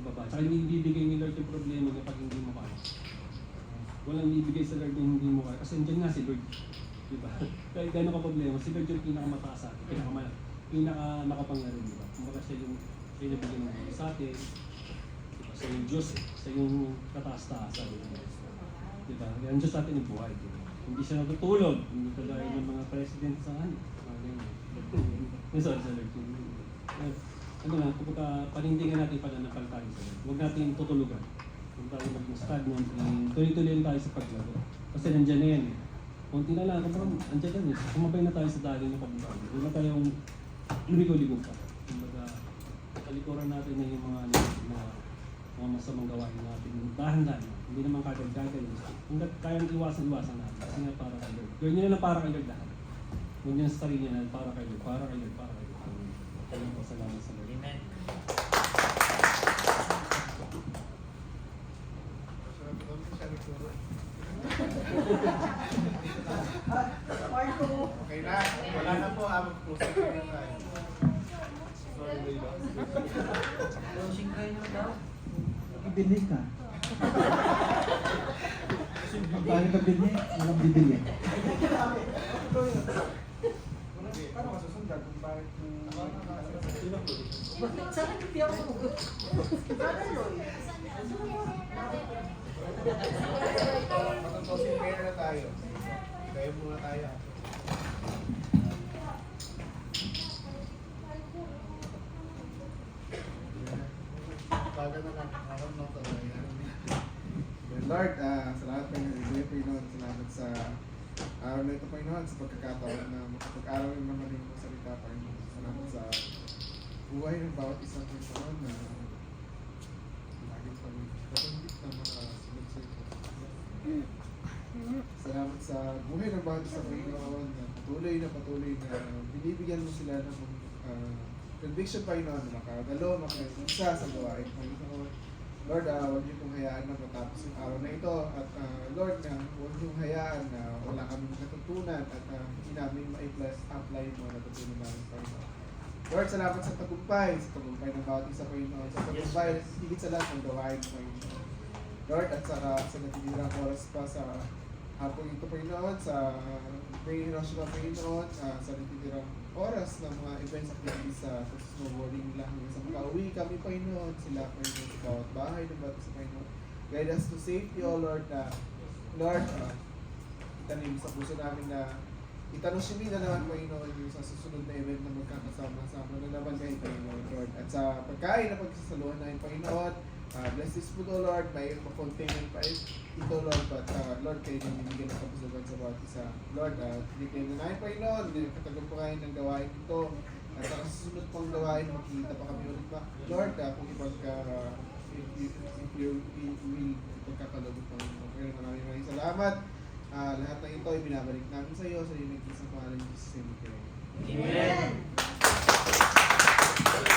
baba. Tsaka hindi bibigay ni Lord yung problema kapag hindi mo kaya. Walang bibigay sa Lord yung hindi mo kaya. Kasi nandiyan nga si Lord. Diba? Kahit gano'n ka problema, si Lord yung pinakamataas sa atin, pinakamakapangyarihan, diba? Kumbaga siya yung nabigyan ng Diyos sa atin, diba? Siya yung Diyos, siya yung kataas-taasan. Diba? Ang Diyos sa atin yung buhay, diba? Hindi siya natutulog, hindi kagaya ng mga president sa sorry sa Lord. Kapag panindigan natin pananampalataya sa Lord, huwag natin tutulugan. Huwag tayo maging stagnant, tuloy-tuloy tayo sa paglago. Kasi nandiyan na yan Kunti na lang, kapag nandiyan yan sumabay na tayo sa daling na paglago. Huwag na tayong ligo-ligo pa. Kumbaga, kalikuran natin na yung mga masamang gawain natin. Dahan-dahan. Hindi naman kagad-kagad. Kung kayang iwasan-iwasan natin. Kasi nga para kay Lord. Gawin nyo na lang para kay Lord lahat. Huwag nyo sa sarili na para kay Lord. Para kay Lord. Para kay Lord. Kaya po, salamat sa Lord. Amen. Okay na. Wala na po. Mag-proceed na tayo. Sorry, Closing kayo na daw. Ibili ka. Paano ka bili? Walang bibili. Paano ka susundan kung bakit Sana hindi ako sumagot. Mag-proceed na tayo. Tayo muna tayo. Lord, salamat po yung Panginoon. Salamat sa araw na ito, Panginoon, sa pagkakataon na makapag-aral naman yung salita, Panginoon. Salamat sa buhay ng bawat isang Panginoon na laging pag-ibig na makasunod sa ito. Salamat sa buhay ng bawat isang Panginoon na patuloy na binibigyan mo sila ng conviction, Panginoon, na makagalo, makaisa sa gawain, Panginoon. Lord, huwag niyo pong hayaan na matapos yung araw na ito. At Lord, huwag niyo hayaan na wala kaming natutunan at hindi namin ma-apply yung mga natutunan namin, Panginoon. Lord, salamat sa tagumpay ng bawat isa, Panginoon. Sa tagumpay, higit sa lahat ng gawain, Panginoon. Lord, at sa natitirang oras pa sa hapon ito, Panginoon, sa pre-national, Panginoon, sa natitirang oras ng mga events activities sa snowboarding nila hanggang sa makauwi kami, Panginoon, sila, Panginoon, sa bawat bahay ng bawat isa, Panginoon. Guide us to safety, O Lord, Lord, itanim sa puso namin na itanosimi na naman, Panginoon, yung sa susunod na event na magkakasama-sama na naman kayo, Panginoon, Lord. At sa pagkain na pagsasaluhan namin, Panginoon, bless this food, O Lord, may containment pa ito, Lord, but Lord, kayo nang bibigyan ng kapusugan sa bawat isa. Lord, declare na namin, Panginoon, katagumpayan ng gawain ito. At sa susunod pang gawain, makikita pa kami ulit ba? Lord, kung if you will ipagkakalabot, Panginoon. Pero maraming salamat. Lahat ng ito ay binabalik namin sa iyo sa iyo nagkisang pangalan ng Jesus. Amen.